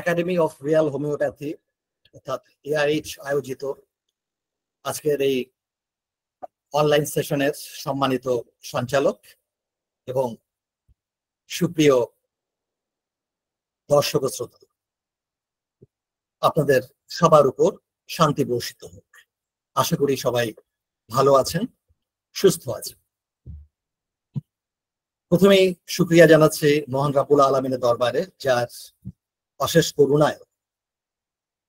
Academy of Real homeopathy অর্থাৎ এআরএইচ আয়োজিত আজকের এই অনলাইন সেশনের সম্মানিত সঞ্চালক এবং সুপ্রিয় দর্শক শ্রোতা, আপনাদের সবার উপর শান্তি বর্ষিত হোক। আশা করি সবাই ভালো আছেন, সুস্থ আছেন। প্রথমেই শুকরিয়া জানাচ্ছি মহান রাব্বুল আলামিনের দরবারে, যার অশেষ করুণায়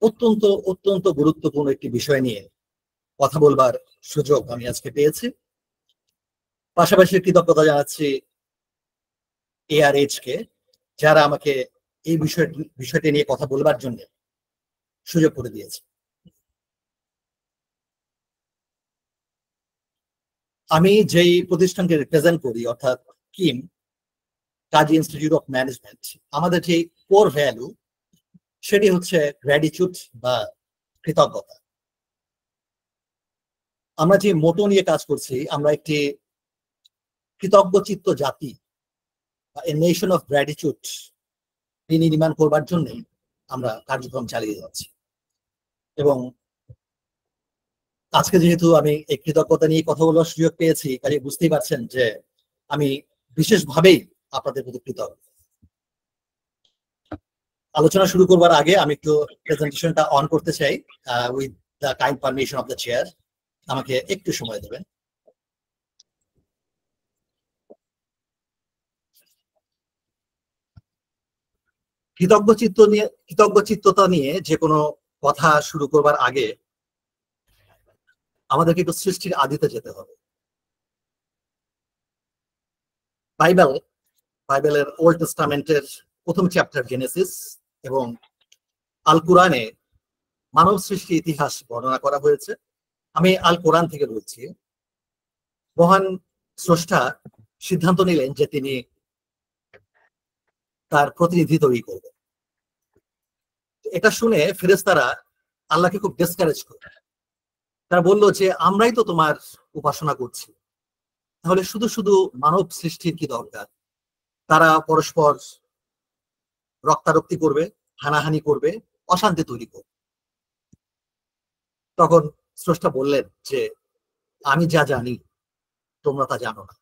অত্যন্ত অত্যন্ত গুরুত্বপূর্ণ একটি বিষয় নিয়ে কথা বলবার সুযোগ আমি আজকে পেয়েছি। পাশাপাশি কৃতজ্ঞতা জানাচ্ছি এআরএইচ কে, যারা আমাকে এই বিষয়টি নিয়ে কথা বলবার জন্য সুযোগ করে দিয়েছে। আমি যেই প্রতিষ্ঠানকে রিপ্রেজেন্ট করি অর্থাৎ Kim, Kazi institute of management, আমাদের যে কোর ভ্যালু সেটি হচ্ছে গ্র্যাটিটিউড বা কৃতজ্ঞতা। আমরা যে মোটো নিয়ে কাজ করছি, আমরা একটি কৃতজ্ঞচিত্ত জাতি বা এ নেশন অফ গ্র্যাটিটিউড নির্মাণ করবার জন্য আমরা কার্যক্রম চালিয়ে যাচ্ছি। এবং আজকে যেহেতু আমি এই কৃতজ্ঞতা নিয়ে কথা বলার সুযোগ পেয়েছি, কাজে বুঝতেই পারছেন যে আমি বিশেষভাবেই আপনাদের প্রতি কৃতজ্ঞ। আলোচনা শুরু করবার আগে আমি একটু প্রেজেন্টেশনটা অন করতে চাই with the kind permission of the chair. আমাকে একটু সময় দেবেন। কৃতজ্ঞচিত্ততা নিয়ে যে কোনো কথা শুরু করবার আগে আমাদেরকে একটু সৃষ্টির আদিতে যেতে হবে। বাইবেলের ওল্ড টেস্টামেন্টের প্রথম চ্যাপ্টার জেনেসিস এবং আল কোরআনে মানব সৃষ্টি ইতিহাস বর্ণনা করা হয়েছে। আমি আল কোরআন থেকে বলছি। মহান স্রষ্টা সিদ্ধান্ত নিলেন যে তিনি তার প্রতিনিধি তৈরি করবেন। এটা শুনে ফেরেশতারা আল্লাহকে খুব ডিসকারেজ করে। তারা বলল যে আমরাই তো তোমার উপাসনা করছি, তাহলে শুধু শুধু মানব সৃষ্টির কি দরকার? তারা পরস্পর রক্তারক্তি করবে, হানাহানি করবে, অশান্তি তৈরি করবে। তখন স্রষ্টা বললেন যে আমি যা জানি তোমরা তা জানো না।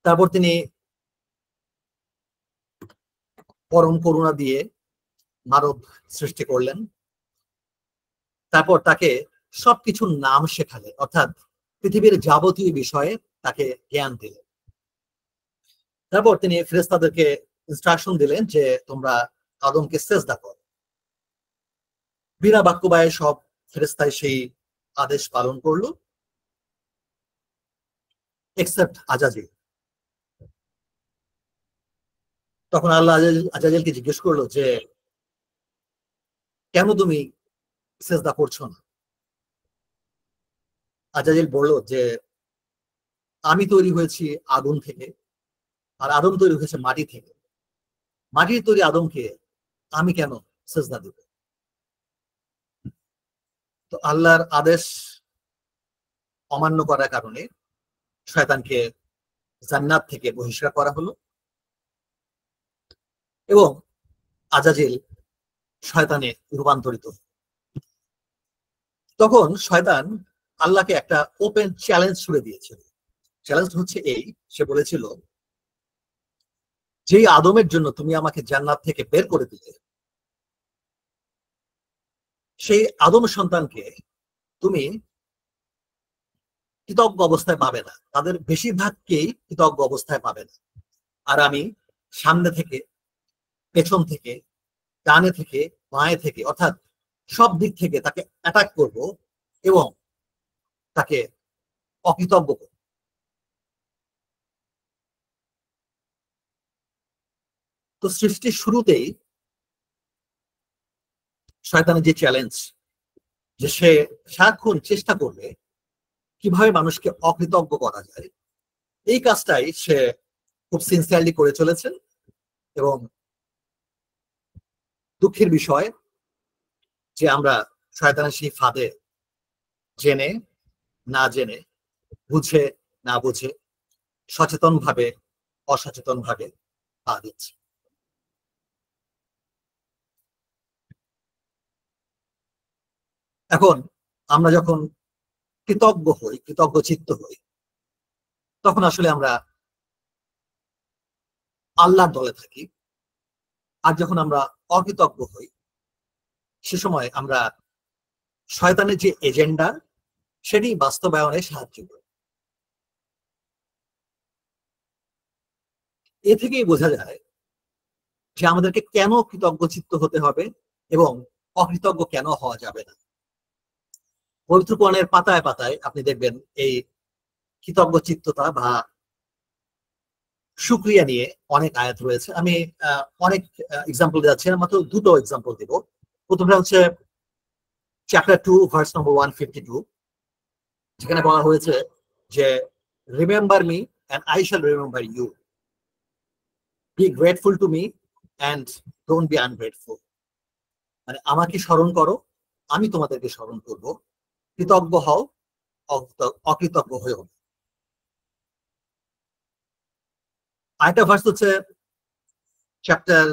তারপর তিনি পরম করুণা দিয়ে মানব সৃষ্টি করলেন। তারপর তাকে সবকিছুর নাম শেখালেন, অর্থাৎ পৃথিবীর যাবতীয় বিষয়ে তাকে জ্ঞান দিলেন। তারপর তিনি ফেরেশতাদেরকে ইনস্ট্রাকশন দিলেন যে তোমরা আদমকে সিজদা করো। বিনা বাক্য ব্যয়ে সব ফেরেশতাই সেই আদেশ পালন করলো, এক্সেপ্ট আজাজিল। তখন আল্লাহ আজাজিলকে জিজ্ঞেস করলো যে কেন তুমি সিজদা করছো না? আজাজিল বলল যে আমি তৈরি হয়েছি আগুন থেকে, আর আদম তৈরি হয়েছে মাটি থেকে। মাটির তৈরি আদমকে আমি কেন সিজদা দেব? তো আল্লাহর আদেশ অমান্য করার কারণে শয়তানকে জান্নাত থেকে বহিষ্কার করা হলো এবং আজাজিল শয়তানে রূপান্তরিত। তখন শয়তান আল্লাহকে একটা ওপেন চ্যালেঞ্জ ছুড়ে দিয়েছিল। চ্যালেঞ্জ হচ্ছে এই, সে বলেছিল যেই আদমের জন্য তুমি আমাকে জান্নাত থেকে বের করে দিলে, সেই আদম সন্তানকে তুমি কৃতজ্ঞ অবস্থায় পাবে না, তাদের বেশিরভাগকেই কৃতজ্ঞ অবস্থায় পাবে না। আর আমি সামনে থেকে, পেছন থেকে, ডানে থেকে, বাঁয়ে থেকে, অর্থাৎ সব দিক থেকে তাকে অ্যাটাক করব এবং তাকে অকৃতজ্ঞ করব। তো সৃষ্টির শুরুতেই শয়তানের যে চ্যালেঞ্জ, যে সে সারাক্ষণ চেষ্টা করবে কিভাবে মানুষকে অকৃতজ্ঞ করা যায়, এই কাজটাই সে খুব সিনসিয়ারলি করে চলেছেন। এবং দুঃখের বিষয় যে আমরা শয়তানের সেই ফাঁদে জেনে না জেনে, বুঝে না বুঝে, সচেতন ভাবে অসচেতন ভাবে পা দিচ্ছি। এখন আমরা যখন কৃতজ্ঞ হই, কৃতজ্ঞ চিত্ত হই, তখন আসলে আমরা আল্লাহর দলে থাকি। আর যখন আমরা অকৃতজ্ঞ হই, সে সময় আমরা শয়তানের যে এজেন্ডা সেটি বাস্তবায়নে সাহায্য করি। এ থেকেই বোঝা যায় যে আমাদেরকে কেন কৃতজ্ঞ চিত্ত হতে হবে এবং অকৃতজ্ঞ কেন হওয়া যাবে না। পবিত্র কোরআনের পাতায় পাতায় আপনি দেখবেন এই কৃতজ্ঞ চিত্ততা বা শুকরিয়া নিয়ে অনেক আয়াত রয়েছে। আমি অনেক এক্সাম্পল যাচ্ছি না, মাত্র দুটো এক্সাম্পল দিব। প্রথমটা হচ্ছে চ্যাপ্টার 2 ভার্স নম্বর 152, যেখানে বলা হয়েছে যে remember me and I shall remember you, be grateful to me and don't be ungrateful. মানে আমাকে স্মরণ করো, আমি তোমাদেরকে স্মরণ করব, কৃতজ্ঞ হও, অকৃতজ্ঞ হয়েও। আরেকটা ভার্স হচ্ছে চ্যাপ্টার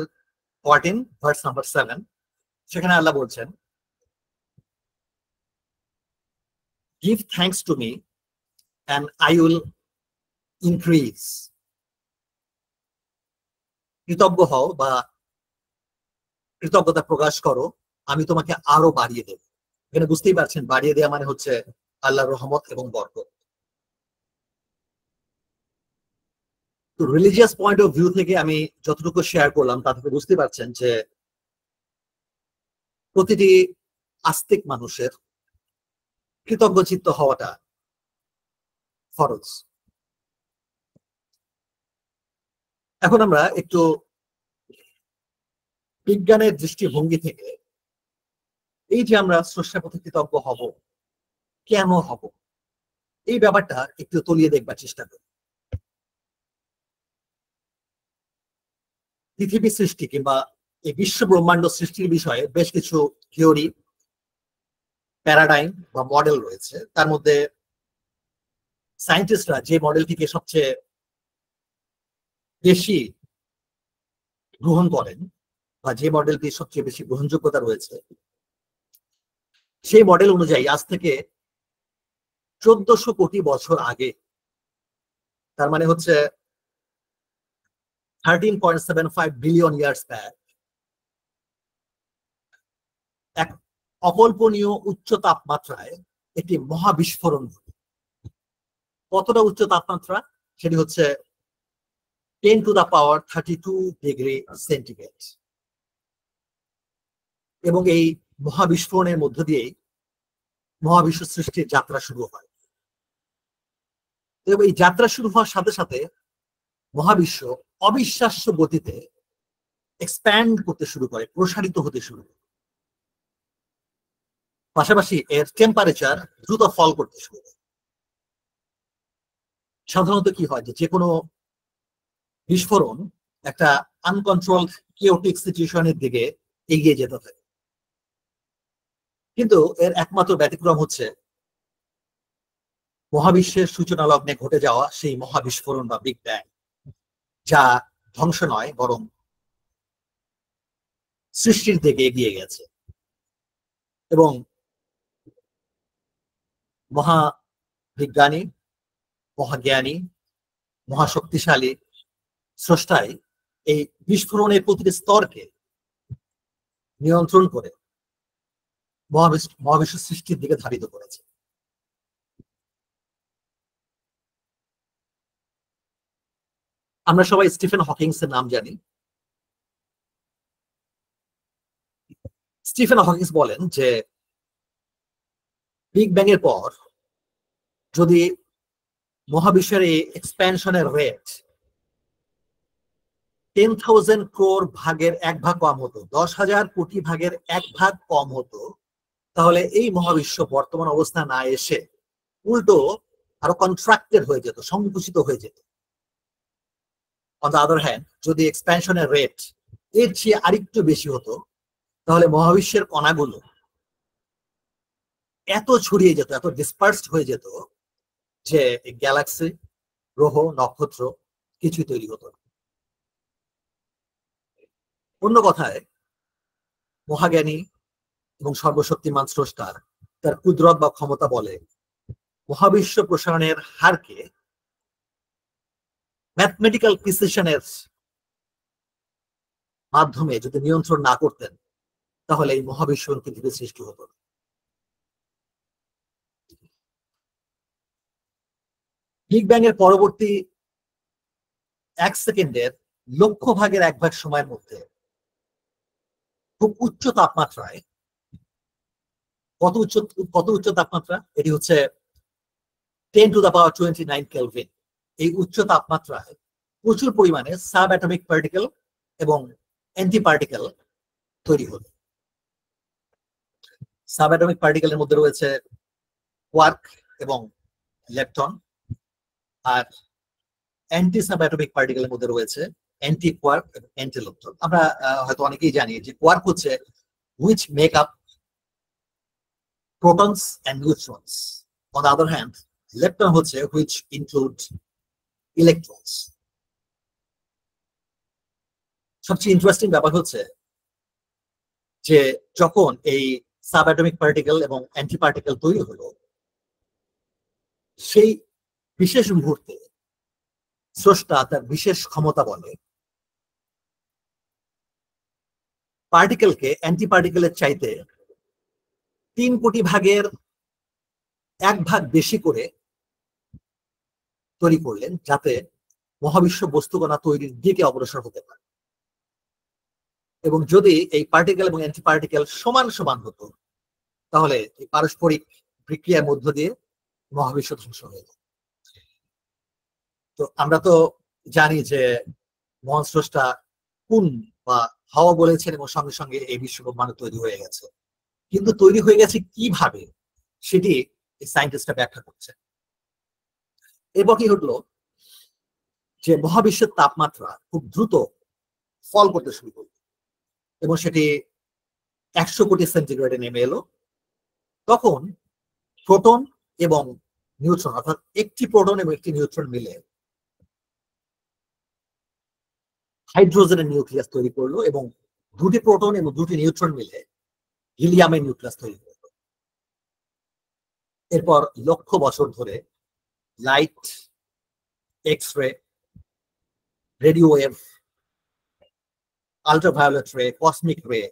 14 ভার্স নাম্বার 7, সেখানে আল্লাহ বলছেন give thanks to me and I will increase. কৃতজ্ঞ হও বা কৃতজ্ঞতা প্রকাশ করো, আমি তোমাকে আরো বাড়িয়ে দেব। এখানে বুঝতেই পারছেন বাড়িয়ে দেওয়া মানে হচ্ছে আল্লাহর রহমত এবং বরকত। তো রিলিজিয়াস পয়েন্ট অফ ভিউ থেকে আমি যতটুকু শেয়ার করলাম তা থেকে বুঝতে পারছেন যে প্রতিটি আস্তিক মানুষের কৃতজ্ঞ চিত্ত হওয়াটা ফরজ। এখন আমরা একটু বিজ্ঞানের দৃষ্টিভঙ্গি থেকে এই যে আমরা স্রষ্টার প্রতি কৃতজ্ঞ হব, কেন হব, এই ব্যাপারটা একটু তলিয়ে দেখবার চেষ্টা করি। পৃথিবী সৃষ্টি কিংবা এই বিশ্ব ব্রহ্মাণ্ড সৃষ্টির বিষয়ে বেশ কিছু থিওরি, প্যারাডাইম বা মডেল রয়েছে। তার মধ্যে সায়েন্টিস্টরা যে মডেলটিকে সবচেয়ে বেশি গ্রহণ করেন বা যে মডেলটি সবচেয়ে বেশি গ্রহণযোগ্যতা রয়েছে, সেই মডেল অনুযায়ী আজ থেকে 1400 কোটি বছর আগে, তার মানে হচ্ছে 13.75 বিলিয়ন ইয়ার্স ব্যাক, এক অকল্পনীয় উচ্চ তাপমাত্রায় একটি মহাবিস্ফোরণ ঘটে। কতটা উচ্চ তাপমাত্রা? সেটি হচ্ছে 10 to the power 32 degree centigrade. এবং এই মহাবিস্ফোরণের মধ্য দিয়েই মহাবিশ্ব সৃষ্টির যাত্রা শুরু হয়। এবং এই যাত্রা শুরু হওয়ার সাথে সাথে মহাবিশ্ব অবিশ্বাস্য গতিতে এক্সপ্যান্ড করতে শুরু করে, প্রসারিত হতে শুরু করে। পাশাপাশি এর টেম্পারেচার দ্রুত ফল করতে শুরু করে। সাধারণত কি হয় যে কোনো বিস্ফোরণ একটা আনকন্ট্রোলড কেওটিক সিচুয়েশনের দিকে এগিয়ে যেতে থাকে, কিন্তু এর একমাত্র ব্যতিক্রম হচ্ছে মহাবিশ্বের সূচনা লগ্নে ঘটে যাওয়া সেই মহাবিস্ফোরণ বা বিগ ব্যাং, যা ধ্বংস নয় বরং সৃষ্টির দিকে এগিয়ে গেছে। এবং মহাবিজ্ঞানী, মহাজ্ঞানী, মহাশক্তিশালী স্রষ্টাই এই বিস্ফোরণের প্রতিটি স্তরকে নিয়ন্ত্রণ করে মহাবিশ্ব সৃষ্টির দিকে ধাবিত করেছে। আমরা সবাই স্টিফেন হকিংস এর নাম জানি। স্টিফেন হকিংস বলেন যে বিগ ব্যাং এর পর যদি মহাবিশ্বের এই এক্সপ্যানশনের রেট 10,000 crore ভাগের 1 ভাগ কম হতো, 10,000 কোটি ভাগের 1 ভাগ কম হতো, তাহলে এই মহাবিশ্ব বর্তমান অবস্থা না এসে উল্টো আরো কন্ট্রাক্টেড হয়ে যেত, সংকুচিত হয়ে যেত। অন দ্য আদার হ্যান্ড, যদি এক্সপ্যানশনের রেট এর চেয়ে আরেকটু বেশি হতো, তাহলে মহাবিশ্বের কণাগুলো এত ছড়িয়ে যেত, এত ডিসপার্সড হয়ে যেত যে গ্যালাক্সি, গ্রহ, নক্ষত্র কিছুই তৈরি হতো না। অন্য কথায় মহাজ্ঞানী এবং সর্বশক্তিমান স্রষ্টার তার কুদরত বা ক্ষমতা বলে মহাবিশ্ব প্রসারণের হারকে ম্যাথমেটিক্যাল প্রিসিশনের মাধ্যমে যদি নিয়ন্ত্রণ না করতেন তাহলে এই মহাবিশ্ব পৃথিবীর সৃষ্টি হতো না। বিগ ব্যাং এর পরবর্তী 1 সেকেন্ডের লক্ষ ভাগের 1 ভাগ সময়ের মধ্যে খুব উচ্চ তাপমাত্রায়, কত উচ্চ তাপমাত্রা, এটি হচ্ছে 10⁻29 কেলভিন, এই উচ্চ তাপমাত্রায় প্রচুর পরিমাণে সাব অ্যাটমিক পার্টিকেল এবং অ্যান্টি পার্টিকেল তৈরি হলো। সাব অ্যাটমিক পার্টিকেলের মধ্যে রয়েছে কোয়ার্ক এবং লেপটন, আর অ্যান্টি সাব অ্যাটমিক পার্টিকেলের মধ্যে রয়েছে অ্যান্টি কোয়ার্ক এবং অ্যান্টি লেপটন। আমরা হয়তো অনেকেই জানি যে কোয়ার্ক হচ্ছে which make up protons and neutrons. On the other hand, lepton হচ্ছে which include electrons. সবচেয়ে ইন্টারেস্টিং ব্যাপার হচ্ছে যে যখন এই সাব অ্যাটমিক পার্টিকেল এবং অ্যান্টি পার্টিকেল তৈরি হলো, সেই বিশেষ মুহূর্তে স্রষ্টা তার বিশেষ ক্ষমতা বলে পার্টিকেলকে অ্যান্টি পার্টিকেলের চাইতে 3 কোটি ভাগের 1 ভাগ বেশি করে তৈরি করলেন, যাতে মহাবিশ্ব বস্তুকণা তৈরির দিকে অগ্রসর হতে পারে। এবং যদি এই পার্টিকেল এবং অ্যান্টি পার্টিকেল সমান সমান হতো তাহলে এই পারস্পরিক প্রক্রিয়ার মধ্য দিয়ে মহাবিশ্ব ধ্বংস হয়ে যেত। তো আমরা তো জানি যে মহান স্রষ্টা কোন বা হাওয়া বলেছেন এবং সঙ্গে সঙ্গে এই বিশ্ব ব্রহ্মাণ্ড তৈরি হয়ে গেছে, কিন্তু তৈরি হয়ে গেছে কিভাবে সেটি এই সায়েন্টিস্টরা ব্যাখ্যা করছে। এরপর কি ঘটলো যে মহাবিশ্বের তাপমাত্রা খুব দ্রুত ফল করতে শুরু করল এবং সেটি 100 কোটি সেন্টিগ্রেডে নেমে এলো। তখন প্রোটন এবং নিউট্রন, অর্থাৎ একটি প্রোটন এবং একটি নিউট্রন মিলে হাইড্রোজেনের নিউক্লিয়াস তৈরি করলো এবং 2টি প্রোটন এবং 2টি নিউট্রন মিলে হিলিয়ামের নিউক্লিয়াস তৈরি করলো। এরপর লক্ষ বছর ধরে light, X ray, radio wave, ultraviolet রে, কসমিক রে,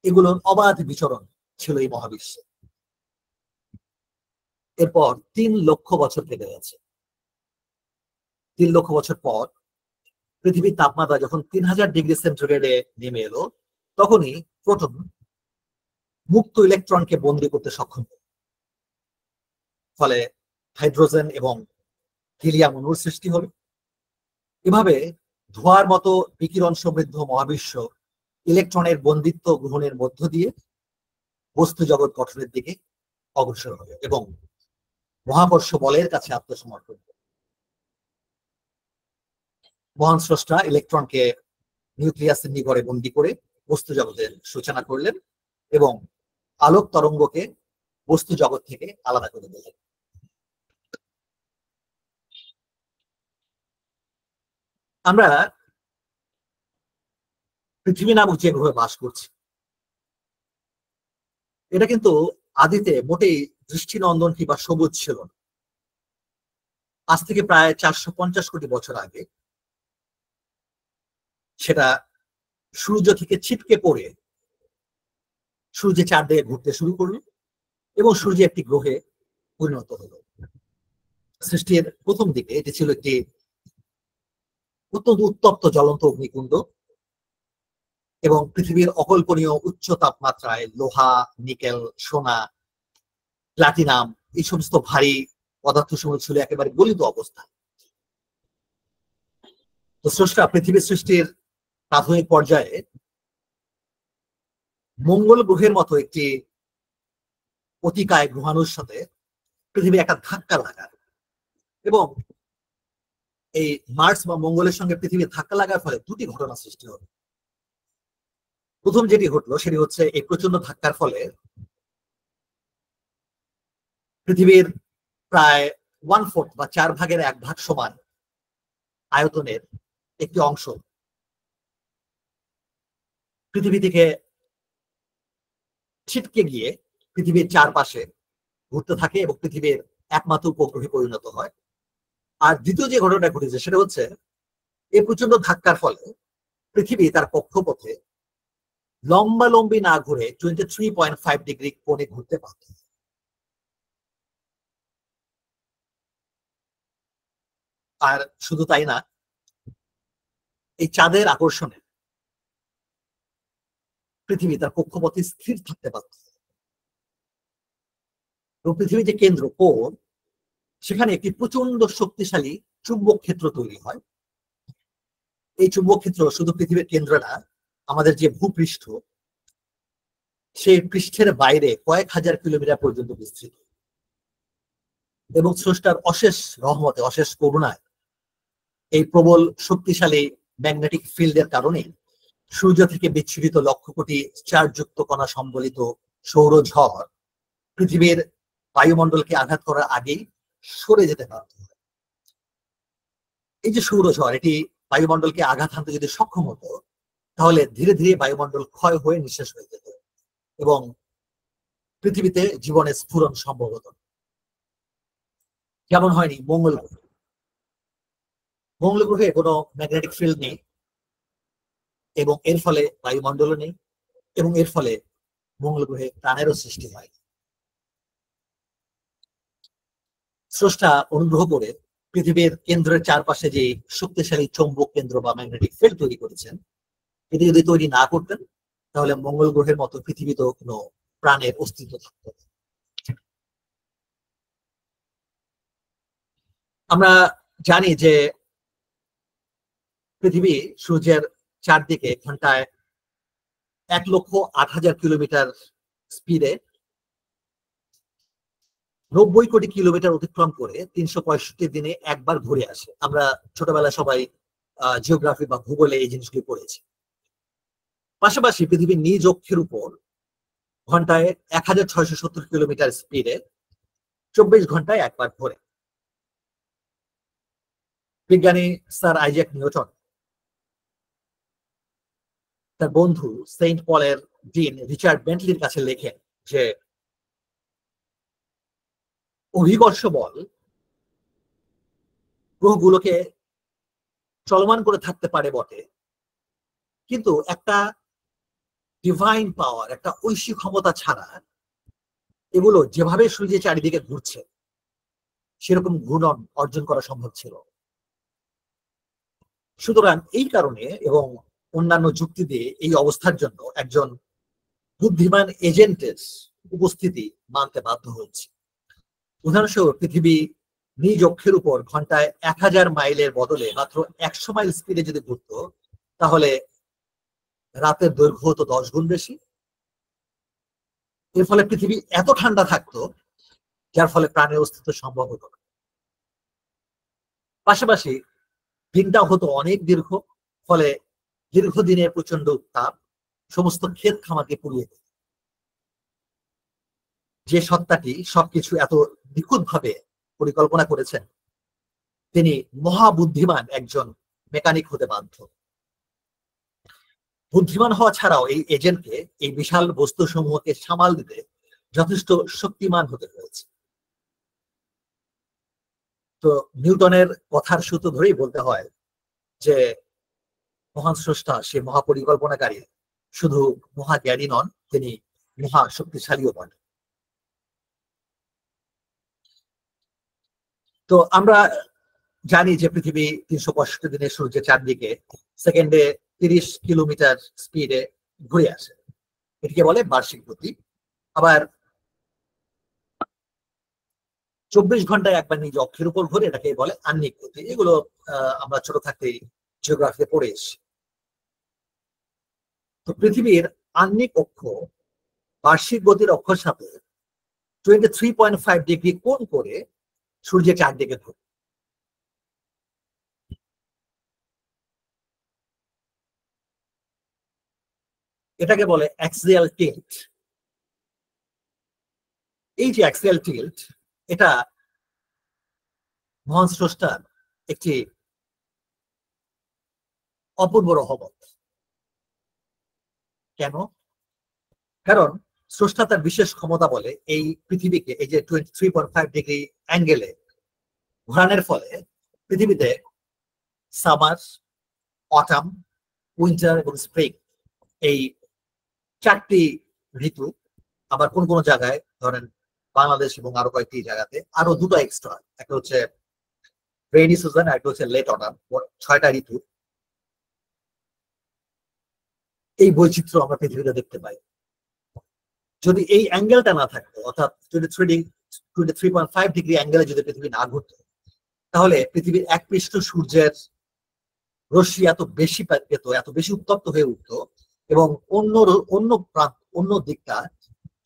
এগুলোর অবাধ বিচরণ ছিল এই মহাবিশ্বে। এরপর 3 লক্ষ বছর কেটে গেছে। 3 লক্ষ বছর পর পৃথিবীর তাপমাত্রা যখন 3000 ডিগ্রি সেন্টিগ্রেডে নেমে এলো, তখনই প্রোটন মুক্ত ইলেকট্রনকে বন্দী করতে সক্ষম হল। ফলে হাইড্রোজেন এবং হিলিয়াম অণুর সৃষ্টি হল। এভাবে ধোঁয়ার মতো বিকিরণ সমৃদ্ধ মহাবিশ্ব ইলেকট্রনের বন্দিত্ব গ্রহণের মধ্য দিয়ে বস্তু জগৎ গঠনের দিকে অগ্রসর হল এবং মহাকর্ষ বলের কাছে আত্মসমর্পণ। মহান স্রষ্টা ইলেকট্রনকে নিউক্লিয়াসের নিগড়ে বন্দী করে বস্তু জগতের সূচনা করলেন এবং আলোক তরঙ্গকে বস্তু জগৎ থেকে আলাদা করে দিলেন। আমরা পৃথিবী নামক যে গ্রহে বাস করছি, এটা কিন্তু আদিতে মোটেই দৃষ্টিনন্দন কিংবা সবুজ ছিল না। আজ থেকে প্রায় 450 কোটি বছর আগে সেটা সূর্য থেকে ছিটকে পড়ে সূর্যের চারদিকে ঘুরতে শুরু করলো এবং সূর্য একটি গ্রহে পরিণত হলো। সৃষ্টির প্রথম দিকে এটি ছিল একটি অত্যন্ত উত্তপ্ত জ্বলন্ত অগ্নিকুণ্ড এবং পৃথিবীর অকল্পনীয় উচ্চ তাপমাত্রায় লোহা, নিকেল, সোনা, প্লাটিনাম এই সমস্ত ভারী পদার্থ সমূহ ছিল একেবারে গলিত অবস্থা। তো স্রষ্টা পৃথিবীর সৃষ্টির প্রাথমিক পর্যায়ে মঙ্গল গ্রহের মতো একটি অতিকায় গ্রহাণুর সাথে পৃথিবীর একটা ধাক্কা লাগায় এবং এই মার্স বা মঙ্গলের সঙ্গে পৃথিবীর ধাক্কা লাগার ফলে 2টি ঘটনা সৃষ্টি হবে। প্রথম যেটি ঘটলো সেটি হচ্ছে এই প্রচন্ড ধাক্কার ফলে পৃথিবীর প্রায় 1/4 বা 4 ভাগের 1 ভাগ সমান আয়তনের একটি অংশ পৃথিবী থেকে ছিটকে গিয়ে পৃথিবীর চারপাশে ঘুরতে থাকে এবং পৃথিবীর একমাত্র উপগ্রহে পরিণত হয়। আর দ্বিতীয় যে ঘটনাটা ঘটেছে সেটা হচ্ছে এই প্রচন্ড ধাক্কার ফলে পৃথিবী তার কক্ষপথে লম্বালম্বি না ঘুরে 23.5 ডিগ্রি কোণে ঘুরতে পারত। আর শুধু তাই না, এই চাঁদের আকর্ষণে পৃথিবী তার কক্ষপথে স্থির থাকতে পারত এবং পৃথিবীর যে কেন্দ্র কোর, সেখানে একটি প্রচন্ড শক্তিশালী চুম্বক ক্ষেত্র তৈরি হয়। এই চুম্বক ক্ষেত্র শুধু পৃথিবীর কেন্দ্র না, আমাদের যে ভূপৃষ্ঠ সেই পৃষ্ঠের বাইরে কয়েক হাজার কিলোমিটার পর্যন্ত বিস্তৃত। এবং স্রষ্টার অশেষ রহমতে, অশেষ করুণায় এই প্রবল শক্তিশালী ম্যাগনেটিক ফিল্ডের কারণে সূর্য থেকে বিচ্ছুরিত লক্ষ কোটি চার্জযুক্ত কণা সম্বলিত সৌরঝড় পৃথিবীর বায়ুমণ্ডলকে আঘাত করার আগেই সরে যেতে বাধ্য হয়। এই যে সৌরঝড়, এটি বায়ুমণ্ডলকে আঘাত হানতে যদি সক্ষম হতো, তাহলে ধীরে ধীরে বায়ুমণ্ডল ক্ষয় হয়ে নিঃশেষ হয়ে যেত এবং পৃথিবীতে জীবনের স্ফুরণ সম্ভব হতো। যেমন হয়নি মঙ্গল গ্রহে। মঙ্গল গ্রহে কোনো ম্যাগনেটিক ফিল্ড নেই এবং এর ফলে বায়ুমণ্ডলও নেই এবং এর ফলে মঙ্গল গ্রহে প্রাণেরও সৃষ্টি হয়। স্রষ্টা অনুগ্রহ করে পৃথিবীর কেন্দ্রের চারপাশে যে শক্তিশালী চৌম্বক কেন্দ্র বা ম্যাগনেটিক ফিল্ড তৈরি করেছেন, এটি যদি তৈরি না করতেন তাহলে মঙ্গল গ্রহের মতো পৃথিবীতেও কোনো প্রাণের অস্তিত্ব থাকত না। আমরা জানি যে পৃথিবী সূর্যের চারদিকে ঘন্টায় 1,08,000 কিলোমিটার স্পিডে 90 কোটি কিলোমিটার অতিক্রম করে 365 দিনে একবার ঘুরে আসে। আমরা ছোটবেলায় সবাই জিওগ্রাফি বা ভূগোলে এই জিনিসগুলি পড়েছি। পাশাপাশি পৃথিবীর নিজ অক্ষের উপর ঘন্টায় 1,670 কিলোমিটার স্পিডে 24 ঘন্টায় একবার ঘোরে। বিজ্ঞানী স্যার আইজ্যাক নিউটন তার বন্ধু সেন্ট পলের ডিন রিচার্ড বেন্টলির কাছে লেখেন যে অভিকর্ষ বল গ্রহগুলোকে চলমান করে থাকতে পারে বটে, কিন্তু একটা ডিভাইন পাওয়ার, একটা ঐশী ক্ষমতা ছাড়া এগুলো যেভাবে সূর্যের চারিদিকে ঘুরছে সেরকম ঘূর্ণন অর্জন করা সম্ভব ছিল। সুতরাং এই কারণে এবং অন্যান্য যুক্তি দিয়ে এই অবস্থার জন্য একজন বুদ্ধিমান এজেন্টের উপস্থিতি মানতে বাধ্য হয়েছে। উদাহরণস্বরূপ পৃথিবী নিজ অক্ষের উপর ঘন্টায় 1000 মাইলের বদলে মাত্র 100 মাইল স্পিডে যদি ঘুরত, তাহলে রাতের দৈর্ঘ্য হতো 10 গুণ বেশি। এর ফলে পৃথিবী এত ঠান্ডা থাকতো যার ফলে প্রাণের অস্তিত্ব সম্ভব হতো না। পাশাপাশি দিনটাও হতো অনেক দীর্ঘ, ফলে দীর্ঘদিনের প্রচন্ড উত্তাপ সমস্ত ক্ষেত খামারকে পুড়িয়ে দিত। যে সত্তাটি সবকিছু এত নিখুঁত ভাবে পরিকল্পনা করেছেন, তিনি মহাবুদ্ধিমান একজন মেকানিক হতে বাধ্য। বুদ্ধিমান হওয়া ছাড়াও এই এজেন্টকে এই বিশাল বস্তু সমূহকে সামাল দিতে যথেষ্ট শক্তিমান হতে হয়েছে। তো নিউটনের কথার সূত্র ধরেই বলতে হয় যে মহান স্রষ্টা, সে মহাপরিকল্পনাকারী, শুধু মহাজ্ঞানী নন, তিনি মহা শক্তিশালীও বটে। তো আমরা জানি যে পৃথিবী 365 দিনে সূর্যের চারদিকে সেকেন্ডে 30 কিলোমিটার স্পিডে ঘুরে আসে, এটিকে বলে বার্ষিক গতি। আবার 24 ঘন্টায় একবার নিজ অক্ষের উপর ঘুরে, এটাকে বলে আহ্নিক গতি। এগুলো আমরা ছোট থাকতেই জিওগ্রাফিতে পড়ে এসেছি। তো পৃথিবীর আহ্নিক অক্ষ বার্ষিক গতির অক্ষর সাথে 23.5 ডিগ্রি কোণ করে সূর্যের চারদিকে ঘুরে। এটাকে বলে অ্যাক্সিয়াল টিল্ট। এই যে অ্যাক্সিয়াল টিল্ট, এটা মহান স্রষ্টার একটি অপূর্ব রহমত। কেন? কারণ স্রষ্টা তার বিশেষ ক্ষমতা বলে এই পৃথিবীকে এই যে 23.5 ডিগ্রি অ্যাঙ্গেলে ঘোরানোর ফলে পৃথিবীতে সামার, অটাম, উইন্টার এবং স্প্রিং এই 4টি ঋতু, আবার কোন কোন জায়গায় ধরেন বাংলাদেশ এবং আরো কয়েকটি জায়গাতে আরো দুটো এক্সট্রা, একটা হচ্ছে রেইনি সিজন আর একটা হচ্ছে লেট অটাম, 6টা ঋতু। এই বৈচিত্র্য আমরা পৃথিবীতে দেখতে পাই। যদি এই অ্যাঙ্গেলটা না থাকতো, অর্থাৎ 23.5 ডিগ্রি অ্যাঙ্গেলে যদি পৃথিবী না ঘুরতো, তাহলে পৃথিবীর এক পৃষ্ঠ সূর্যের রশ্মি এত বেশি পেত, এত বেশি উত্তপ্ত হয়ে উঠতো, এবং অন্য অন্য অন্য দিকটা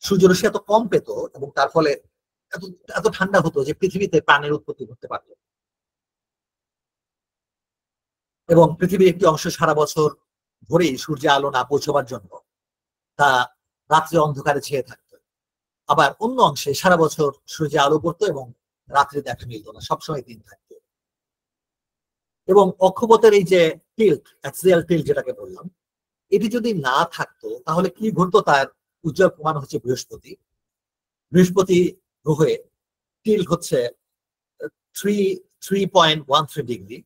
সূর্য রশ্মি এত কম পেত, এবং তার ফলে এত এত ঠান্ডা হতো যে পৃথিবীতে প্রাণের উৎপত্তি ঘটতে পারত। এবং পৃথিবীর একটি অংশ সারা বছর ধরেই সূর্যে আলো না পৌঁছবার জন্য তা রাত্রে অন্ধকারে ছেয়ে থাকতো। আবার অন্য অংশে সারা বছর সূর্যে আলো পড়তো এবং রাত্রে দেখা মিলত না, সবসময় দিন থাকতো। এবং অক্ষপথের এই যে টিল্ট, অ্যাক্সিয়াল টিল্ট যেটাকে বললাম, এটি যদি না থাকতো তাহলে কি ঘটতো তার উজ্জ্বল প্রমাণ হচ্ছে বৃহস্পতি। বৃহস্পতি গ্রহে টিল্ট হচ্ছে 3.13 ডিগ্রি,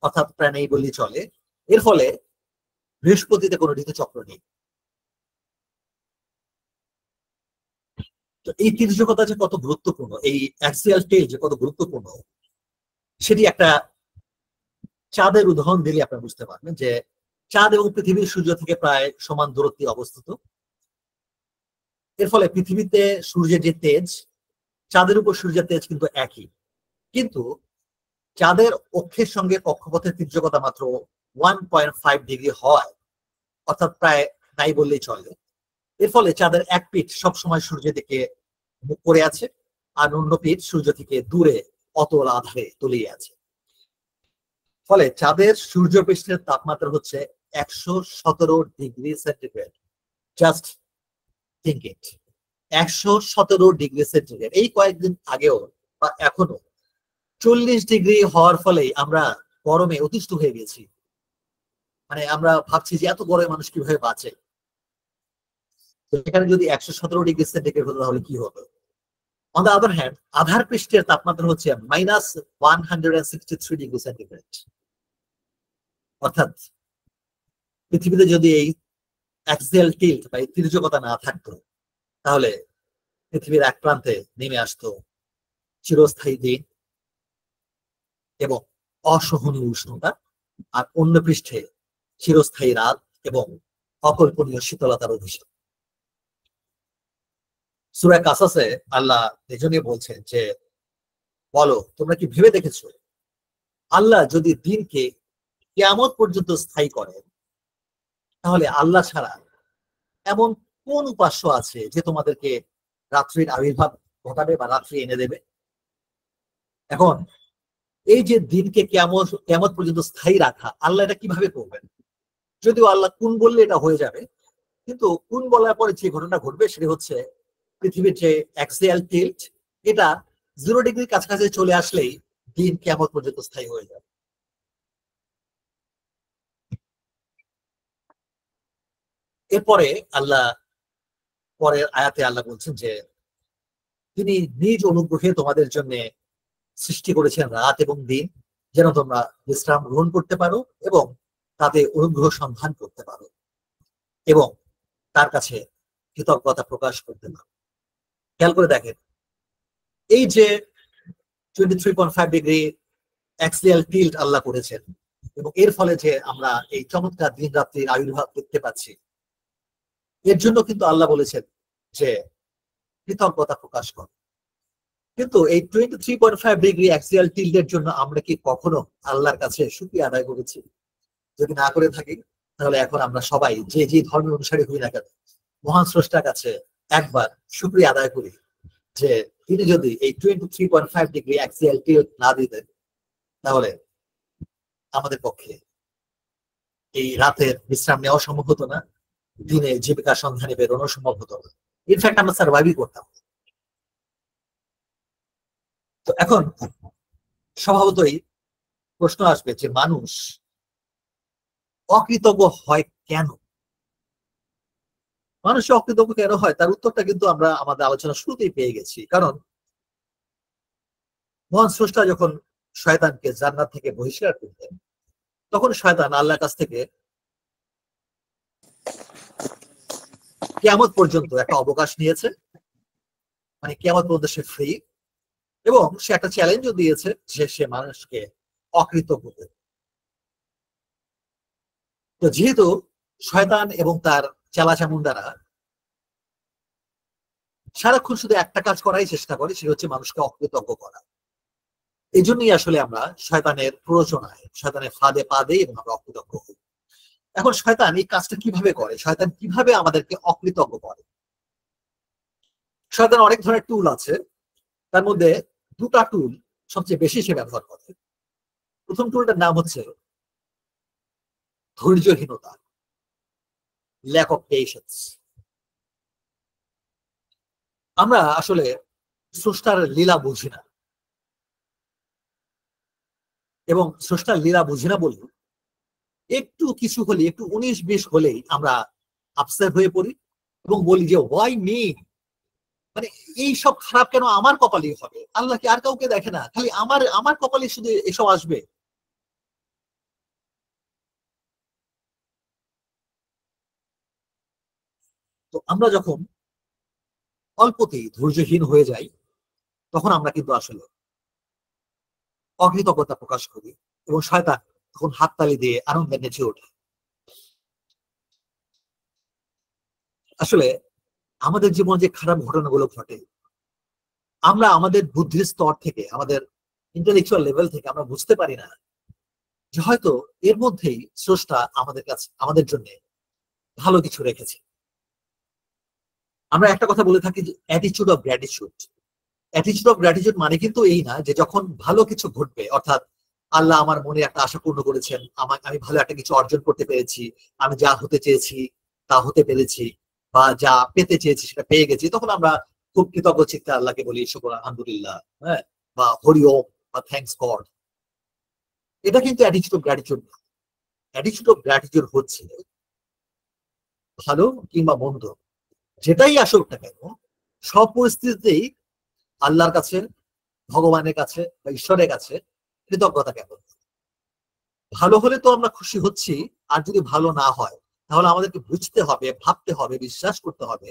অর্থাৎ প্রায় নেই বললেই চলে। এর ফলে বৃহস্পতিতে কোনো ঋতুচক্র নেই। তো এই তির্যকতা যে কত গুরুত্বপূর্ণ, এই অ্যাক্সিয়াল টেল যে কত গুরুত্বপূর্ণ, সেটি একটা চাঁদের উদাহরণ দিলে আপনারা বুঝতে পারবেন যে চাঁদ এবং পৃথিবীর সূর্য থেকে প্রায় সমান দূরত্বে অবস্থিত। এর ফলে পৃথিবীতে সূর্যের যে তেজ, চাঁদের উপর সূর্যের তেজ কিন্তু একই, কিন্তু চাঁদের অক্ষের সঙ্গে কক্ষপথের তির্যকতা মাত্র 1.5 ডিগ্রি হয়, অর্থাৎ প্রায় নাই বললেই চলে। এর ফলে চাঁদের এক পিঠ সবসময় সূর্যের দিকে মুখ করে আছে, আর অন্য পিঠ সূর্য থেকে দূরে অতল আধারে তলিয়ে আছে। ফলে চাঁদের সূর্য পৃষ্ঠের তাপমাত্রা হচ্ছে 117 degree centigrade. Just think it, 117 degree centigrade. এই কয়েকদিন আগেও বা এখনো 40 ডিগ্রি হওয়ার ফলে আমরা গরমে অতিষ্ঠ হয়ে গেছি। মানে আমরা ভাবছি যে এত গরমে মানুষ কিভাবে বাঁচে। তো এখানে যদি 117 ডিগ্রি সেন্টিগ্রেড হতো তাহলে কি হতো? অন দ্য আদার হ্যান্ড, আধার পৃষ্ঠের তাপমাত্রা হচ্ছে -163 ডিগ্রি সেন্টিগ্রেড। অর্থাৎ পৃথিবীতে যদি এই অ্যাক্সিয়াল টিল্ট বা এই তির্যকতা না থাকতো, তাহলে পৃথিবীর এক প্রান্তে নেমে আসতো চিরস্থায়ী দিন এবং অসহনীয় উষ্ণতা, আর অন্য পৃষ্ঠে চিরস্থায়ী রাত এবং অকল্পনীয় শীতলতার অভিশাপ। সূরা কাসাসে আল্লাহ এজন্যই বলছেন যে, বলো তোমরা কি ভেবে দেখেছো আল্লাহ যদি দিনকে কিয়ামত পর্যন্ত স্থায়ী করেন, তাহলে আল্লাহ ছাড়া এমন কোন উপাস্য আছে যে তোমাদেরকে রাত্রির আবির্ভাব ঘটাবে বা রাত্রি এনে দেবে? এখন এই যে দিনকে কিয়ামত কিয়ামত পর্যন্ত স্থায়ী রাখা, আল্লাহ এটা কিভাবে করবেন? যদিও আল্লাহ কোন বললে এটা হয়ে যাবে, কিন্তু কোন বলার পরে যে ঘটনা ঘটবে সেটা হচ্ছে পৃথিবীর যে অ্যাক্সিয়াল টিল্ট, এটা 0 ডিগ্রির কাছাকাছি চলে আসলেই দিন কিয়ামত পর্যন্ত স্থায়ী হয়ে যাবে। এরপরে আল্লাহ পরের আয়াতে আল্লাহ বলছেন যে তিনি নিজ অনুগ্রহে তোমাদের জন্য সৃষ্টি করেছেন রাত এবং দিন, যেন তোমরা বিশ্রাম গ্রহণ করতে পারো এবং তাতে অনুগ্রহ সন্ধান করতে পারো এবং তার কাছে কৃতজ্ঞতা প্রকাশ করতে পারো। খেয়াল করে দেখেন, এই যে 23.5 ডিগ্রি অ্যাক্সিয়াল টিল্ট আল্লাহ করেছেন এবং এর ফলে যে আমরা এই চমৎকার দিন রাত্রির আবির্ভাব দেখতে পাচ্ছি, এর জন্য কিন্তু আল্লাহ বলেছেন যে কৃতজ্ঞতা প্রকাশ কর। কিন্তু এই 23.5 ডিগ্রি অ্যাক্সিয়াল টিল্টের জন্য আমরা কি কখনো আল্লাহর কাছে শুকরিয়া আদায় করেছি? যদি না করে থাকি, তাহলে এখন আমরা সবাই যে যে ধর্মের অনুসারী হই না কেন, মহান স্রষ্টার কাছে একবার শুকরিয়া আদায় করি যে তিনি যদি এই 23.5 ডিগ্রি অ্যাক্সিয়াল টিল্ট না দিতেন, তাহলে আমাদের পক্ষে এই রাতের বিশ্রাম নেওয়া সম্ভব হতো না, দিনে জীবিকা সন্ধানে বেরোনো সম্ভব হতো না। ইনফ্যাক্ট আমরা সার্ভাইভই করতাম। তো এখন স্বভাবতই প্রশ্ন আসবে যে মানুষ অকৃতজ্ঞ হয় কেন? মানুষ অকৃতজ্ঞ কেন হয় তার উত্তরটা কিন্তু আমরা আমাদের আলোচনা শুরুতেই পেয়ে গেছি। কারণ মহান স্রষ্টা যখন শয়তানকে জান্নাত থেকে বহিষ্কার করতেন, তখন শয়তান আল্লাহর কাছ থেকে কিয়ামত পর্যন্ত একটা অবকাশ নিয়েছে, মানে কিয়ামত পর্যন্ত সে ফ্রি, এবং সে একটা চ্যালেঞ্জও দিয়েছে যে সে মানুষকে অকৃতজ্ঞ করবে। তো যেহেতু শয়তান এবং তার চালাচামুন্ডারা সারাক্ষণ শুধু একটা কাজ করাই চেষ্টা করে, সেটা হচ্ছে মানুষকে অকৃতজ্ঞ করা, এই জন্যই আসলে আমরা শয়তানের প্ররোচনায়, শয়তানের ফাঁদে পা দেই এবং আমরা অকৃতজ্ঞ হই। এখন শয়তান এই কাজটা কিভাবে করে, শয়তান কিভাবে আমাদেরকে অকৃতজ্ঞ করে? শয়তান অনেক ধরনের টুল আছে, তার মধ্যে দুটা টুল সবচেয়ে বেশি সে ব্যবহার করে। প্রথম টুলটার নাম হচ্ছে ধৈর্যহীনতা, ল্যাক অফ পেশেন্স। আমরা আসলে স্রষ্টার লীলা বুঝি না, এবং স্রষ্টার লীলা বুঝি না বলি একটু কিছু হলে, একটু 19-20 হলেই আমরা আপসেট হয়ে পড়ি এবং বলি যে ওয়াই মি, মানে এই সব খারাপ কেন আমার কপালেই হবে, আল্লাহ কি আর কাউকে দেখে না, খালি আমার আমার কপালে শুধু এসব আসবে। তো আমরা যখন অল্পতেই ধৈর্যহীন হয়ে যাই, তখন আমরা কিন্তু আসলে অকৃতজ্ঞতা প্রকাশ করি, এবং শয়তান তখন হাততালি দিয়ে আনন্দে নেচে ওঠে। আসলে আমাদের জীবনে যে খারাপ ঘটনাগুলো ঘটে, আমরা আমাদের বুদ্ধির স্তর থেকে, আমাদের ইন্টেলেকচুয়াল লেভেল থেকে আমরা বুঝতে পারি না যে হয়তো এর মধ্যেই স্রষ্টা আমাদের কাছে, আমাদের জন্য ভালো কিছু রেখেছে। আমরা একটা কথা বলে থাকি যে attitude of gratitude. Attitude of gratitude মানে কিন্তু এই না যে যখন ভালো কিছু ঘটবে, অর্থাৎ আল্লাহ আমার মনে একটা আশা পূর্ণ করেছেন, আমি ভালো একটা কিছু অর্জন করতে পেরেছি, আমি যা হতে চেয়েছি তা হতে পেরেছি, বা যা পেতে চেয়েছি সেটা পেয়ে গেছি, তখন আমরা খুব কৃতজ্ঞ চিত্তে আল্লাহকে বলি শুকর আলহামদুলিল্লাহ, হ্যাঁ, বা হরি ওম, বা থ্যাংকস গড। এটা কিন্তু অ্যাটিটিউড অফ গ্র্যাটিটিউড না। অ্যাটিটিউড অফ গ্র্যাটিটিউড হচ্ছে ভালো কিংবা মন্দ যেটাই আসুক না কেন, সব পরিস্থিতিতেই আল্লাহর কাছে, ভগবানের কাছে বা ঈশ্বরের কাছে কৃতজ্ঞতা জ্ঞাপন। ভালো হলে তো আমরা খুশি হচ্ছি, আর যদি ভালো না হয় তাহলে আমাদেরকে বুঝতে হবে, ভাবতে হবে, বিশ্বাস করতে হবে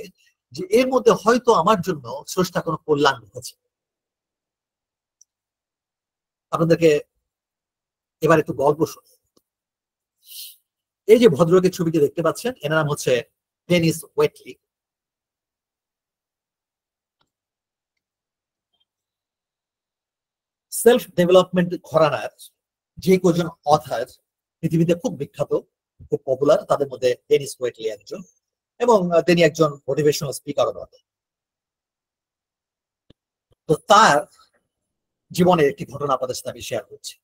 যে এর মধ্যে হয়তো আমার জন্য স্রষ্টা কোনো কল্যাণ রেখেছে। আপনাদেরকে এবার একটু গল্প শুনি। এই যে ভদ্রলোকের ছবিটি দেখতে পাচ্ছেন, এনার নাম হচ্ছে ডেনিস ওয়েটলি। সেলফ ডেভেলপমেন্ট ঘরানার যে কজন অথার পৃথিবীতে খুব বিখ্যাত, খুব পপুলার, তাদের মধ্যে ডেনিস ওয়েটলি একজন, এবং তিনি একজন মোটিভেশনাল স্পিকারও বটে। তো তার জীবনের একটি ঘটনা আপনাদের সাথে আমি শেয়ার করছি।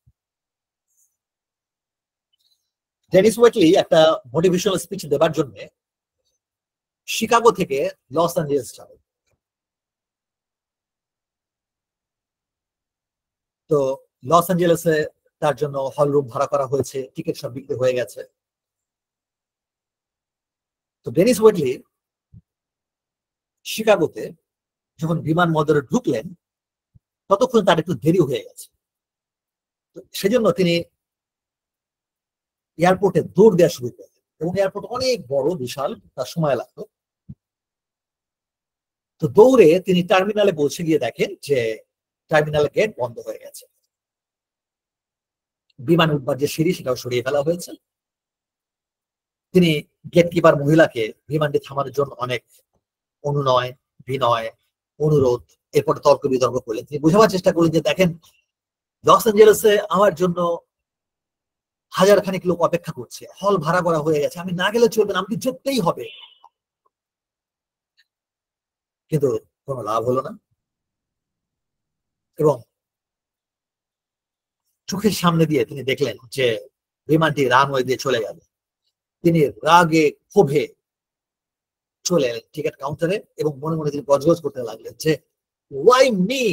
ডেনিস ওয়েটলি একটা মোটিভেশনাল স্পিচ দেবার জন্য শিকাগো থেকে লস অ্যাঞ্জেলেস যাবে। তো লস অ্যাঞ্জেলেসে তার জন্য হল রুম ভাড়া করা হয়েছে, টিকিট সব বিক্রি হয়ে গেছে। তো ডেনিস ওয়েটলি শিকাগোতে যখন বিমান বন্দরে ঢুকলেন, ততক্ষণ তার একটু দেরি হয়ে গেছে। সেজন্য তিনি এয়ারপোর্টে দৌড় দেওয়া শুরু করলেন, এবং এয়ারপোর্ট অনেক বড়, বিশাল, তার সময় লাগতো। তো দৌড়ে তিনি টার্মিনালে পৌঁছে গিয়ে দেখেন যে টার্মিনাল গেট বন্ধ হয়ে গেছে, বিমান উঠবার যে সিঁড়ি সেটাও সরিয়ে ফেলা হয়েছে। তিনি গেট কিপার মহিলাকে বিমানটি থামানোর জন্য অনেক অনুনয়, বিনয়, অনুরোধ, এরপর তর্ক বিতর্ক করলেন। তিনি বোঝাবার চেষ্টা করলেন যে দেখেন, লস অ্যাঞ্জেলেসে আমার জন্য হাজার খানিক লোক অপেক্ষা করছে, হল ভাড়া করা হয়ে গেছে, আমি না গেলে চলবে না, আমাকে যেতেই হবে। কিন্তু কোনো লাভ হলো না, এবং চোখের সামনে দিয়ে তিনি দেখলেন যে বিমানটি রানওয়ে দিয়ে চলে গেল। তিনি রাগে ক্ষোভে চলে এলেন টিকিট কাউন্টারে, এবং মনে মনে তিনি গজগজ করতে লাগলেন যে ওয়াই মি,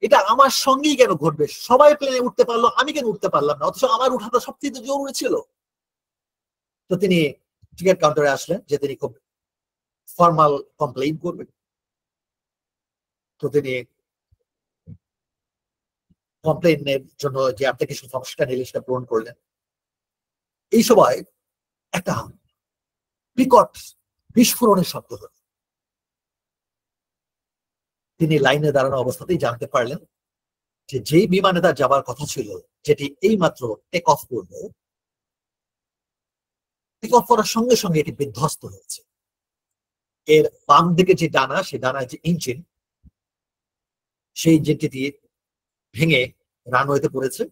এটা আমার সঙ্গেই কেন ঘটবে, সবাই প্লেনে উঠতে পারলো, আমি কেন উঠতে পারলাম না, অথচ আমার উঠাটা সবচেয়ে জরুরি ছিল। তো তিনি টিকিট কাউন্টারে আসলেন, যে তিনি খুব ফর্মাল কমপ্লেইন করবেন। তো তিনি কমপ্লেইনের জন্য যে অ্যাপ্লিকেশন ফর্ম সেটা নিলে সেটা পূরণ করলেন। এই সময় একটা বিকট বিস্ফোরণের শব্দ হল। তিনি লাইনে দাঁড়ানো অবস্থাতেই জানতে পারলেন যে যেই বিমানে তার যাবার কথা ছিল, যেটি এইমাত্র টেক অফ করলো, টেক অফ করার সঙ্গে সঙ্গে এটি বিধ্বস্ত হয়েছে। এর বাম দিকে যে ডানা, সেই ডানার যে ইঞ্জিন, সেই ইঞ্জিনটি ভেঙে রানওয়েতে পড়েছে।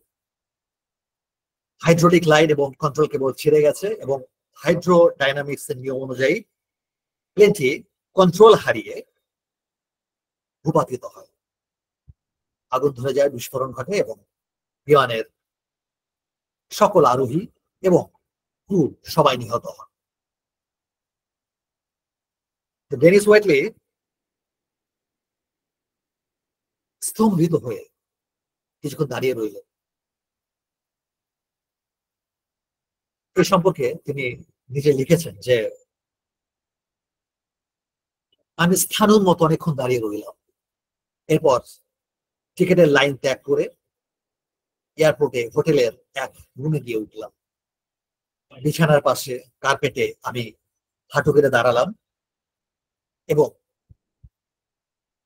হাইড্রোলিক লাইন এবং কন্ট্রোল কেবল ছিঁড়ে গেছে এবং হাইড্রোডাইনামিক্স এর নিয়ম অনুযায়ী প্লেনটি কন্ট্রোল হারিয়ে ভূপাতিত হয়। আগুন ধরে যায়, বিস্ফোরণ ঘটে এবং বিমানের সকল আরোহী এবং ক্রু সবাই নিহত হন। ডেনিস ওয়েটলি স্তম্ভিত হয়ে কিছুক্ষণ দাঁড়িয়ে রইল। এ সম্পর্কে তিনি নিজে লিখেছেন যে আমি স্থানুর মতো অনেকক্ষণ দাঁড়িয়ে রইলাম। এরপর টিকেটের লাইন ত্যাগ করে এয়ারপোর্টে হোটেলের এক রুমে গিয়ে উঠলাম। বিছানার পাশে কার্পেটে আমি হাঁটু গেড়ে দাঁড়ালাম এবং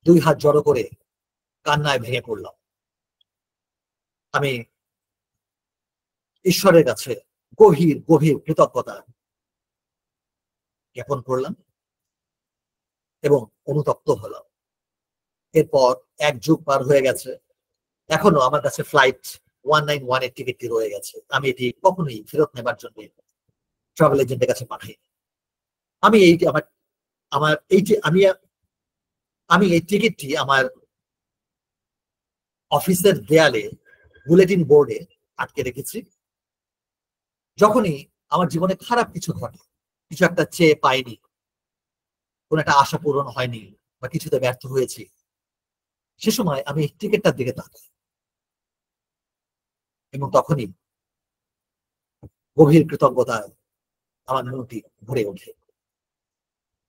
2 হাত জড়ো করে কান্নায় ভেঙে পড়লাম। আমি ঈশ্বরের কাছে গভীর গভীর কৃতজ্ঞতা জ্ঞাপন করলাম এবং অনুতপ্ত হলাম। এরপর 1 যুগ পার হয়ে গেছে, এখনো আমার কাছে ফ্লাইট 191 এর টিকিটটি রয়ে গেছে। আমি এটি কখনোই ফেরত নেবার জন্য ট্রাভেল এজেন্টের কাছে পাঠাই। আমি এইটি আমার আমার এইটি আমি আমি এই টিকিটটি আমার অফিসের দেয়ালে বুলেটিন বোর্ডে আটকে রেখেছি। যখনই আমার জীবনে খারাপ কিছু ঘটে, কিছু একটা চেয়ে পাইনি, কোন একটা আশা পূরণ হয়নি বা কিছুতে ব্যর্থ হয়েছি, সে সময় আমি এই টিকিটটার দিকে তাকাই এবং তখনই গভীর কৃতজ্ঞতায় আমার মনটি ভরে ওঠে।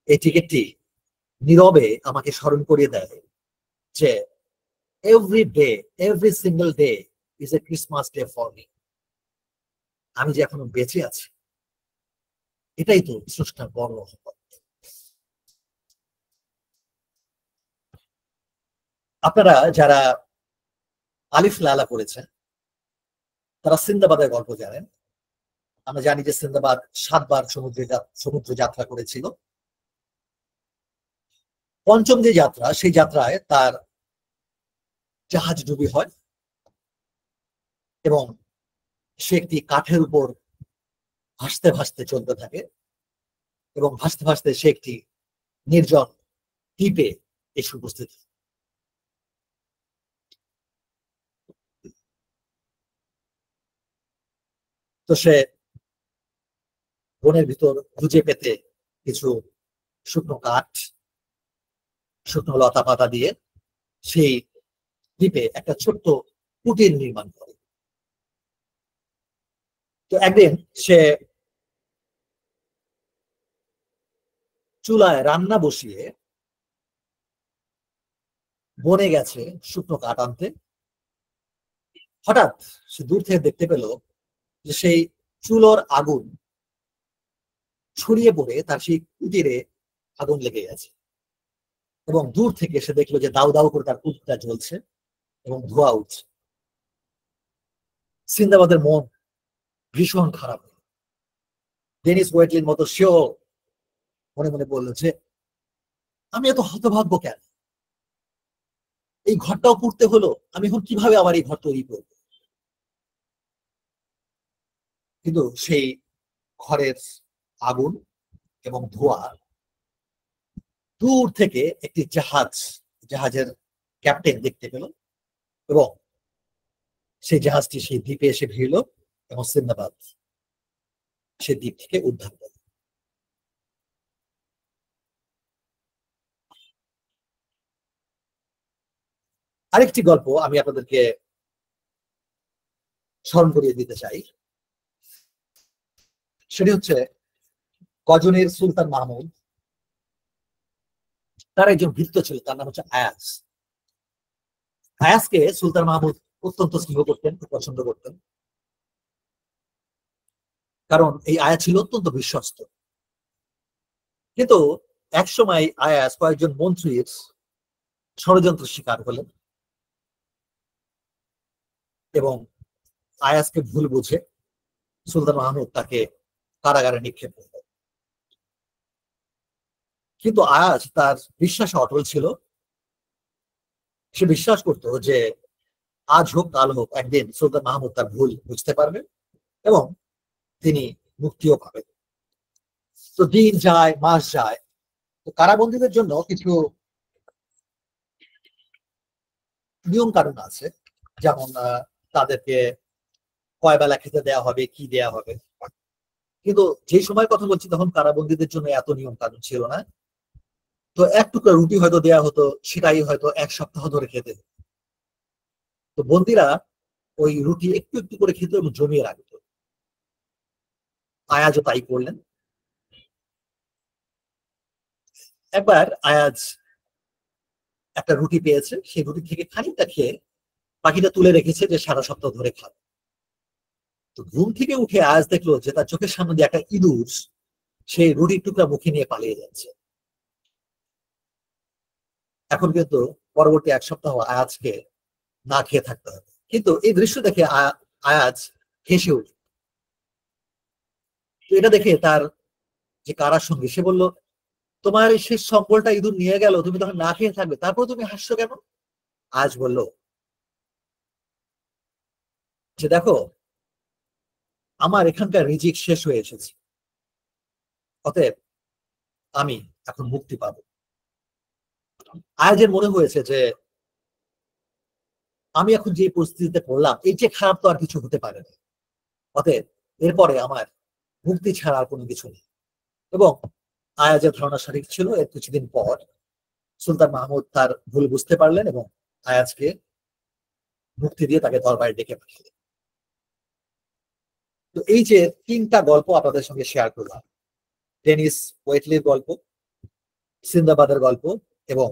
এই টিকিটটি নীরবে আমাকে স্মরণ করিয়ে দেয় যে every day, every single day is a Christmas day for me. আমি যে এখনো বেঁচে আছি, এটাই তো স্রষ্টার বড় রহমত। আপনারা যারা আলিফ লায়লা পড়েছেন তারা সিন্দাবাদের গল্প জানেন। আমরা জানি যে সিন্দাবাদ 7 বার সমুদ্র যাত্রা করেছিল। পঞ্চম যে যাত্রা, সেই যাত্রায় তার জাহাজ ডুবি হয় এবং সে একটি কাঠের উপর ভাসতে ভাসতে চলতে থাকে এবং ভাসতে ভাসতে সে একটি নির্জন দ্বীপে এসে উপস্থিত। তো সে বনের ভিতর খুঁজে পেতে কিছু শুকনো কাঠ, শুকনো লতা পাতা দিয়ে সেই দ্বীপে একটা ছোট্ট কুটির নির্মাণ করে। তো একদিন সে চুলায় রান্না বসিয়ে বনে গেছে শুকনো কাঠ আনতে। হঠাৎ সে দূর থেকে দেখতে পেল যে সেই চুলোর আগুন ছড়িয়ে পড়ে তার সেই কুটিরে আগুন লেগে গেছে এবং দূর থেকে সে দেখলো যে দাউ দাউ করে তার কুটিরটা জ্বলছে এবং ধোঁয়া উঠছে। সিন্দাবাদের মন ভীষণ খারাপ। ডেনিস ওয়েটলির মতো সেও মনে মনে বললো যে আমি এত হতভাগ্য কেন, এই ঘরটাও পুড়তে হলো, আমি এখন কিভাবে আবার এই ঘর তৈরি করবো। কিন্তু সেই ঘরের আগুন এবং ধোঁয়া দূর থেকে একটি জাহাজের ক্যাপ্টেন দেখতে পেল এবং সেই জাহাজটি সেই দ্বীপে এসে ভিড়ল এবং সিন্দাবাদ সে দ্বীপ থেকে উদ্ধার করল। আরেকটি গল্প আমি আপনাদেরকে স্মরণ করিয়ে দিতে চাই। সেটি হচ্ছে গজনীর সুলতান মাহমুদ তার একজন ভৃত্য ছিল, তার নাম হচ্ছে আয়াজ। আয়াজকে সুলতান মাহমুদ অত্যন্ত স্নেহ করতেন, খুব পছন্দ করতেন, কারণ এই আয়াজ ছিল অত্যন্ত বিশ্বস্ত। কিন্তু একসময় আয়াজ কয়েকজন মন্ত্রীর ষড়যন্ত্র শিকার হলেন এবং আয়াজকে ভুল বুঝে সুলতান মাহমুদ তাকে কারাগারে নিক্ষেপ করলেন। কিন্তু আয়াজ তার বিশ্বাসে অটল ছিল। সে বিশ্বাস করত যে আজ হোক কাল হোক একদিন সুলতান মাহমুদ তার ভুল বুঝতে পারবেন এবং তিনি মুক্তিও পাবেন। তো দিন যায়, মাস যায়। তো কারাবন্দীদের জন্য কিছু নিয়ম কানুন আছে, যেমন তাদেরকে কয় বেলা খেতে দেওয়া হবে, কি দেওয়া হবে। কিন্তু যে সময় কথা বলছি তখন কারাবন্দীদের জন্য এত নিয়ম কানুন ছিল না। তো এক টুকরা রুটি হয়তো দেওয়া হতো, সেটাই হয়তো এক সপ্তাহ ধরে খেতে হতো। তো বন্দীরা ওই রুটি একটু একটু করে খেত এবং জমিয়ে রাখতো। আয়াজও তাই করলেন। একবার আয়াজ একটা রুটি পেয়েছে, সেই রুটি থেকে খানিকটা খেয়ে পাখিটা তুলে রেখেছে যে সারা সপ্তাহ ধরে খাবে। তো ঘুম থেকে উঠে আয়াজ দেখলো যে তার চোখের সামনে দিয়ে একটা ইঁদুর সেই রুটির টুকরা মুখে নিয়ে পালিয়ে যাচ্ছে। এখন কিন্তু পরবর্তী এক সপ্তাহ আয়াজকে না খেয়ে থাকতে হবে। কিন্তু এই দৃশ্য দেখে আয়াজ হেসে উঠল। এটা দেখে তার যে কারার সঙ্গী, সে বলল, তোমার এই শেষ সম্বলটা ইঁদুর নিয়ে গেল, তুমি তখন না খেয়ে থাকবে, তারপর তুমি হাসছো কেন? আজ বলল যে দেখো, আমার এখানকার রিজিক শেষ হয়ে এসেছে, অতএব আমি এখন মুক্তি পাবো। আয়াজের মনে হয়েছে যে আমি এখন যে পরিস্থিতিতে পড়লাম, এই যে খারাপ তো আর কিছু হতে পারে না, অতএব এরপরে আমার মুক্তি ছাড়া আর কোনো কিছু নেই। এবং আয়াজের ধারণা সঠিক ছিল। এর কিছুদিন পর সুলতান মাহমুদ তার ভুল বুঝতে পারলেন এবং আয়াজকে মুক্তি দিয়ে তাকে দরবারে ডেকে পাঠালেন। তো এই যে তিনটা গল্প আপনাদের সঙ্গে শেয়ার করলাম, ডেনিস ওয়েটলির গল্প, সিন্দাবাদের গল্প এবং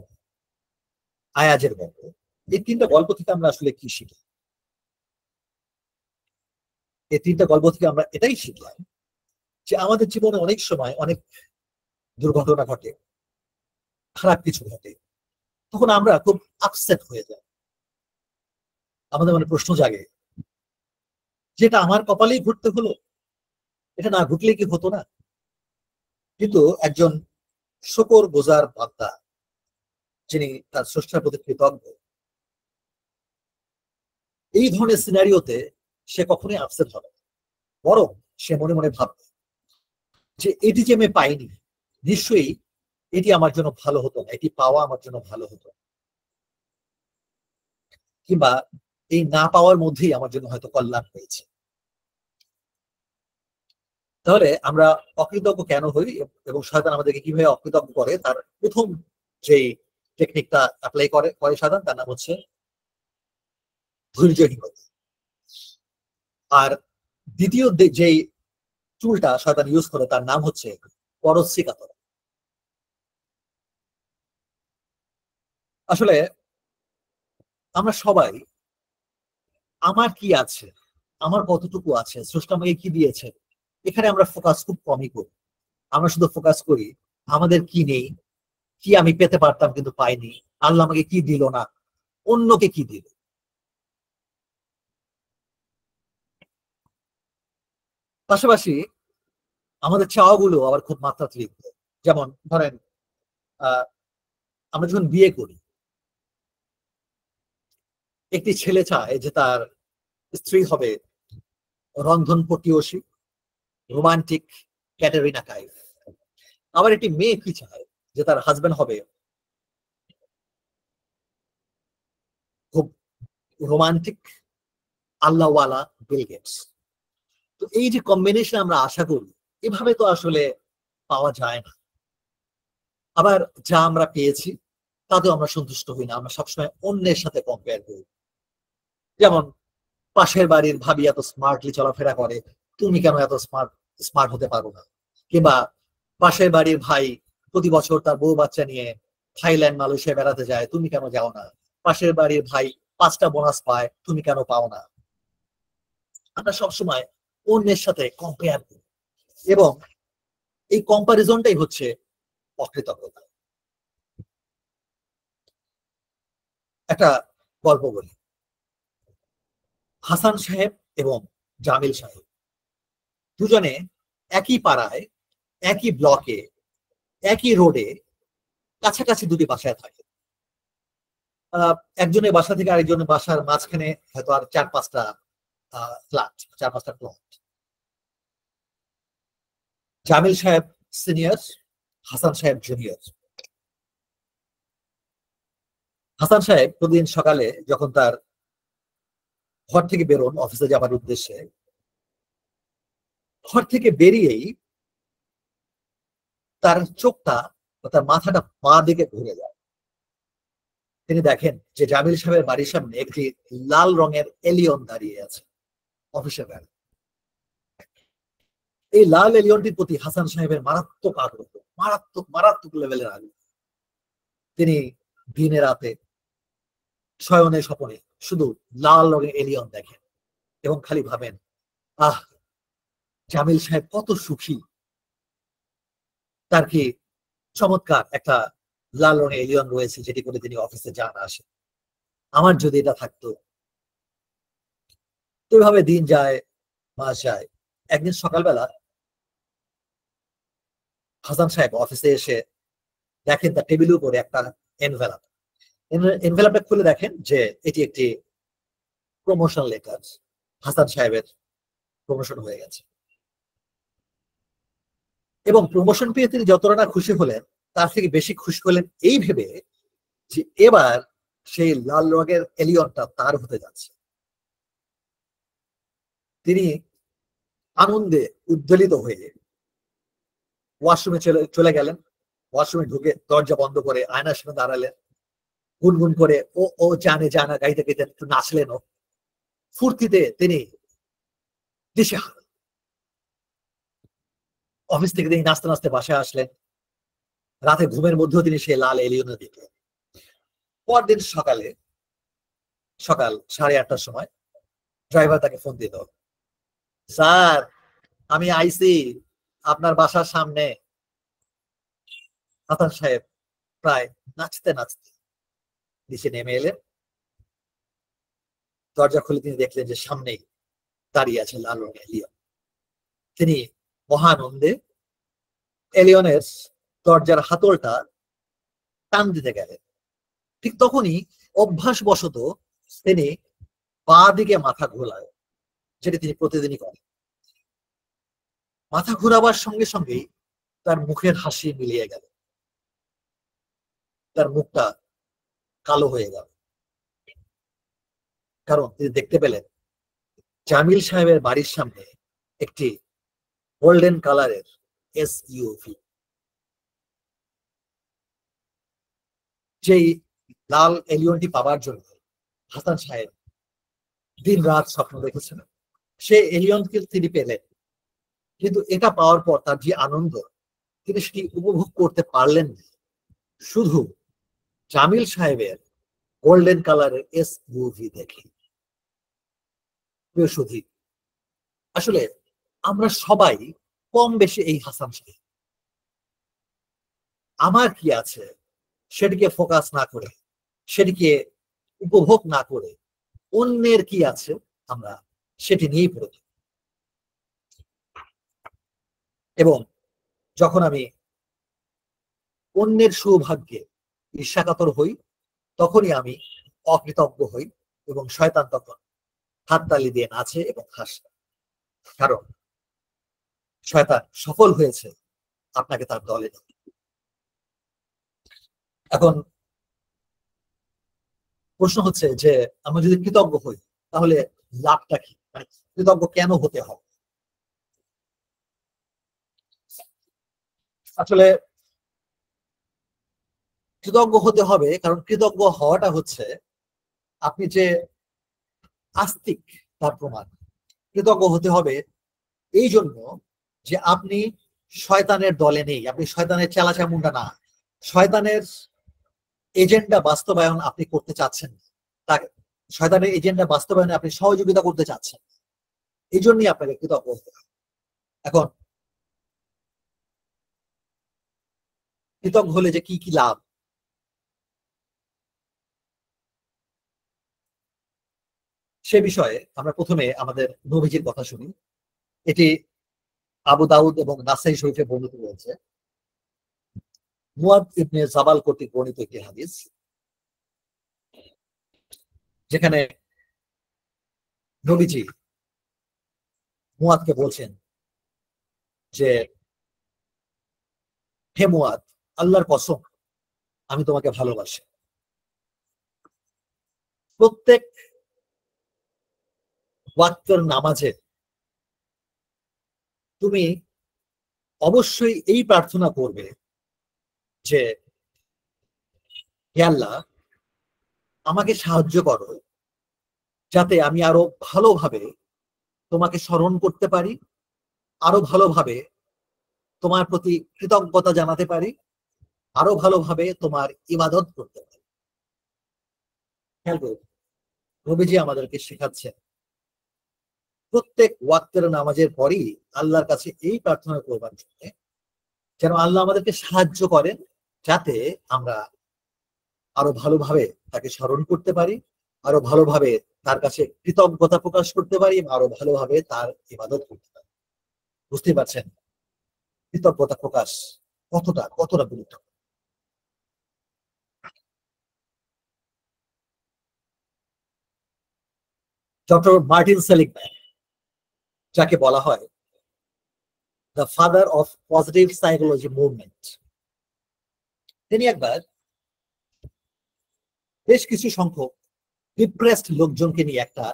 আয়াজের গল্প, এই তিনটা গল্প থেকে আমরা আসলে কি শিখি? এই তিনটা গল্প থেকে আমরা এটাই শিখলাম যে আমাদের জীবনে অনেক সময় অনেক দুর্ঘটনা ঘটে, খারাপ কিছু ঘটে, তখন আমরা খুব আপসেট হয়ে যাই। আমাদের মনে প্রশ্ন জাগে, যেটা আমার কপালেই ঘটতে হলো, এটা না ঘটলে কি হতো না? কিন্তু একজন শুকর গোজার বান্দা, যিনি তার স্রষ্টার প্রতি কৃতজ্ঞ, এই ধরনের সিনারিওতে সে কখনোই আপসেট হবে না। বরং সে মনে মনে ভাববে যে এটি যে আমি পাইনি, নিশ্চয়ই এটি আমার জন্য ভালো হতো না, এটি পাওয়া আমার জন্য ভালো হতো, কিংবা এই না পাওয়ার মধ্যেই আমার জন্য হয়তো কল্যাণ হয়েছে। তাহলে আমরা অকৃতজ্ঞ কেন হই এবং শয়তান আমাদেরকে কিভাবে অকৃতজ্ঞ করে, তার প্রথম যে টেকনিকটা অ্যাপ্লাই করে শয়তান, তার নাম হচ্ছে ধৈর্যহীনতা। আর দ্বিতীয় যেই চুলটা শয়তান ইউজ করে, তার নাম হচ্ছে পরশ্রীকাতর। আসলে আমরা সবাই আমার কি আছে, আমার কতটুকু আছে, স্রষ্টা আমাকে কি দিয়েছে, এখানে আমরা ফোকাস খুব কমই করি। আমরা শুধু ফোকাস করি আমাদের কি নেই, কি আমি পেতে পারতাম কিন্তু পাইনি, আল্লাহ আমাকে কি দিল না, অন্যকে কি দিল। পাশাপাশি আমাদের চাওয়াগুলো আবার খুব মাত্রাতিরিক্ত। যেমন ধরেন, আহ আমরা যখন বিয়ে করি, একটি ছেলে চায় যে তার স্ত্রী হবে রন্ধন পটীয়সী, রোমান্টিক ক্যাটারিনা কাইফ। আবার একটি মেয়ে কি চায় যে তার হাজবেন্ড হবে খুব রোমান্টিক আল্লাহওয়ালা বিল গেটস। তো এই যে কম্বিনেশন আমরা আশা করি, এভাবে তো আসলে পাওয়া যায় না। আবার যা আমরা পেয়েছি তাতেও আমরা সন্তুষ্ট হই না, আমরা সবসময় অন্যের সাথে কম্পেয়ার করি। যেমন পাশের বাড়ির ভাবি এত স্মার্টলি চলাফেরা করে, তুমি কেন এত স্মার্ট স্মার্ট হতে পারো না? কিংবা পাশের বাড়ির ভাই প্রতি বছর তার বউ বাচ্চা নিয়ে থাইল্যান্ড মালয়েশিয়া বেড়াতে যায়, তুমি কেন যাও না? পাশের বাড়ির ভাই 5টা বোনাস পায়, তুমি কেন পাও না? আমরা সবসময় অন্যের সাথে কম্পেয়ার করি, এবং এই কম্পারিজনটাই হচ্ছে অকৃতজ্ঞতা। একটা গল্প বলি। হাসান সাহেব এবং জামিল সাহেব দুজনে একই পাড়ায়, একই ব্লকে, একই রোডে, কাছাকাছি দুটি বাসায় থাকে। একজনের বাসা থেকে আরেকজনের বাসার মাঝখানে হয়তো আর 4-5টা ফ্ল্যাট, 4-5টা প্লট। জামিল সাহেব সিনিয়র, হাসান সাহেব জুনিয়র। হাসান সাহেব প্রতিদিন সকালে যখন তার ঘর থেকে বেরোন অফিসে যাবার উদ্দেশ্যে, ঘর থেকে বেরিয়েই তার চোখটা, তার মাথাটা বাঁ দিকে ঘুরে যায়। তিনি দেখেন যে জামিল সাহেবের বাড়ির সামনে একটি লাল রঙের এলিয়ন দাঁড়িয়ে আছে অফিসের গাড়ি। এই লাল এলিয়নটির প্রতি হাসান সাহেবের মারাত্মক আগ্রহ, মারাত্মক মারাত্মক লেভেলের আগ্রহ। তিনি দিনে রাতে শয়নে স্বপনে শুধু লাল রঙের এলিয়ন দেখেন এবং খালি ভাবেন, আহ, জামিল সাহেব কত সুখী, তার কি চমৎকার একটা লাল রঙের এলিয়ন রয়েছে যেটি করে তিনি অফিসে যান আসে, আমার যদি এটা থাকতো। তো এভাবে দিন যায়, মাস যায়। একদিন সকালবেলা হাসান সাহেব অফিসে এসে দেখেন তার টেবিলের উপরে একটা এনভেলাপ। এনভেলাপটা খুলে দেখেন যে এটি একটি প্রমোশন লেটার। হাসান সাহেবের প্রমোশন হয়ে গেছে, এবং প্রমোশন পেয়ে তিনি যতটা না খুশি হলেন, তার থেকে বেশি খুশি হলেন এই ভেবে যে এবার সেই লাল রঙের এলিয়নটা তার হতে যাচ্ছে। তিনি আনন্দে উদ্বেলিত হয়ে ওয়াশরুমে চলে গেলেন। ওয়াশরুমে ঢুকে দরজা বন্ধ করে আয়নার সামনে দাঁড়ালেন, গুনগুন করে ও ও জানে জানা গাইতে গাইতে একটু নাচলেন। ফুর্তিতে তিনি দিশেহারা। অফিস থেকে তিনি নাচতে নাচতে বাসায় আসলেন। রাতে ঘুমের মধ্যেও তিনি সেই লাল এলিয়নে দেখলেন। পরদিন সকাল 8:30টার সময় ড্রাইভার তাকে ফোন দিল, স্যার আমি আইসি আপনার বাসার সামনে। হাসান সাহেব প্রায় নাচতে নাচতে নিচে নেমে এলেন। দরজা খুলে তিনি দেখলেন যে সামনেই দাঁড়িয়ে আছে লাল রঙের এলিয়ন। তিনি মহানন্দে এলিয়নের দরজার হাতলটা টান দিতে গেলেন। ঠিক তখনই অভ্যাসবশত তিনি বাঁ দিকে মাথা ঘোরায়, যেটি তিনি প্রতিদিনই করেন। মাথা ঘোরাবার সঙ্গে সঙ্গেই তার মুখের হাসি মিলিয়ে গেল, তার মুখটা কালো হয়ে গেল। কারণ তিনি দেখতে পেলেন জামিল সাহেবের বাড়ির সামনে একটি গোল্ডেন কালারের এসইউভি। যেই লাল এলিয়নটি পাবার জন্য হাসান সাহেব দিন রাত স্বপ্ন দেখেছেন, সে এলিয়নকে তিনি পেলেন। কিন্তু এটা পাওয়ার পর তার যে আনন্দ, তিনি সেটি উপভোগ করতে পারলেন না শুধু জামিল সাহেবের গোল্ডেন কালারের এসইউভি দেখে। প্রিয় সুধী, আসলে আমরা সবাই কম বেশি এই হাসান সাহেব। আমার কি আছে সেটিকে ফোকাস না করে, সেটিকে উপভোগ না করে, অন্যের কি আছে আমরা সেটি নিয়েই পড়ে থাকি। এবং যখন আমি অন্যের সৌভাগ্যে ঈর্ষাকাতর হই, তখনই আমি অকৃতজ্ঞ হই, এবং শয়তান তখন হাততালি দিয়ে নাচে এবং হাসে। কারণ শয়তান সফল হয়েছে আপনাকে তার দলে নিয়ে। এখন প্রশ্ন হচ্ছে যে আমরা যদি কৃতজ্ঞ হই তাহলে লাভটা কি, মানে কৃতজ্ঞ কেন হতে হবে? আসলে কৃতজ্ঞ হতে হবে কারণ কৃতজ্ঞ হওয়াটা হচ্ছে আপনি যে আস্তিক তার প্রমাণ। কৃতজ্ঞ হতে হবে এই জন্য যে আপনি শয়তানের দলে নেই, আপনি শয়তানের চেলাচামুন্ডা না। শয়তানের এজেন্ডা বাস্তবায়ন আপনি করতে চাচ্ছেন, তাকে শয়তানের এজেন্ডা বাস্তবায়নে আপনি সহযোগিতা করতে চাচ্ছেন, এই জন্যই আপনাকে কৃতজ্ঞ হতে হবে। এখন কৃতজ্ঞ হলে যে কি কি লাভ, সে বিষয়ে আমরা প্রথমে আমাদের নবীজির কথা শুনি। এটি আবু দাউদ এবং নাসাই শরীফে বর্ণিত রয়েছে। মুয়াদ ইবনে জাবাল কর্তৃক বর্ণিত একটি হাদিস, যেখানে নবীজি মুয়াদকে বলছেন যে, হে মুয়াদ, আল্লাহর কসম আমি তোমাকে ভালোবাসি। প্রত্যেক ওয়াক্তের নামাজে তুমি অবশ্যই এই প্রার্থনা করবে যে, হে আল্লাহ, আমাকে সাহায্য করো যাতে আমি আরো ভালোভাবে তোমাকে স্মরণ করতে পারি, আরো ভালোভাবে তোমার প্রতি কৃতজ্ঞতা জানাতে পারি, আরো ভালোভাবে তোমার ইবাদত করতে পারি। খেয়াল করুন, নবীজি আমাদেরকে শেখাচ্ছেন প্রত্যেক ওয়াক্তের নামাজের পরই আল্লাহর কাছে এই প্রার্থনা করবার জন্য, যেন আল্লাহ আমাদেরকে সাহায্য করেন যাতে আমরা আরো ভালোভাবে তাকে স্মরণ করতে পারি, আরো ভালোভাবে তার কাছে কৃতজ্ঞতা প্রকাশ করতে পারি এবং আরো ভালোভাবে তার ইবাদত করতে পারি। বুঝতে পারছেন কৃতজ্ঞতা প্রকাশ কতটা কতটা গুরুত্ব। ডক্টর মার্টিন সেলিগম্যান, যাকে বলা হয় the father of positive psychology movement, তিনি একবার বেশ কিছু সংখ্যক ডিপ্রেসড লোকজনকে নিয়ে একটা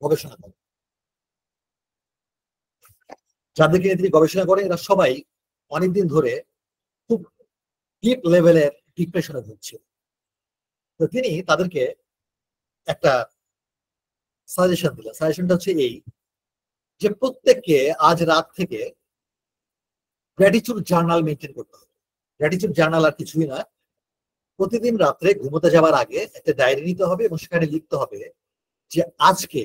গবেষণা করেন। যাদেরকে নিয়ে তিনি গবেষণা করেন এরা সবাই অনেকদিন ধরে খুব ডিপ লেভেলের ডিপ্রেশনে ভুগছিল। তো তিনি তাদেরকে একটা সাজেশন দিলেন। সাজেশনটা হচ্ছে এই, যে প্রত্যেককে আজ রাত থেকে গ্র্যাটিটিউড জার্নাল মেনটেন করতে হবে। গ্র্যাটিটিউড জার্নাল আর কিছুই না, প্রতিদিন রাত্রে ঘুমোতে যাওয়ার আগে একটা ডায়েরি নিতে হবে এবং সেখানে লিখতে হবে যে আজকে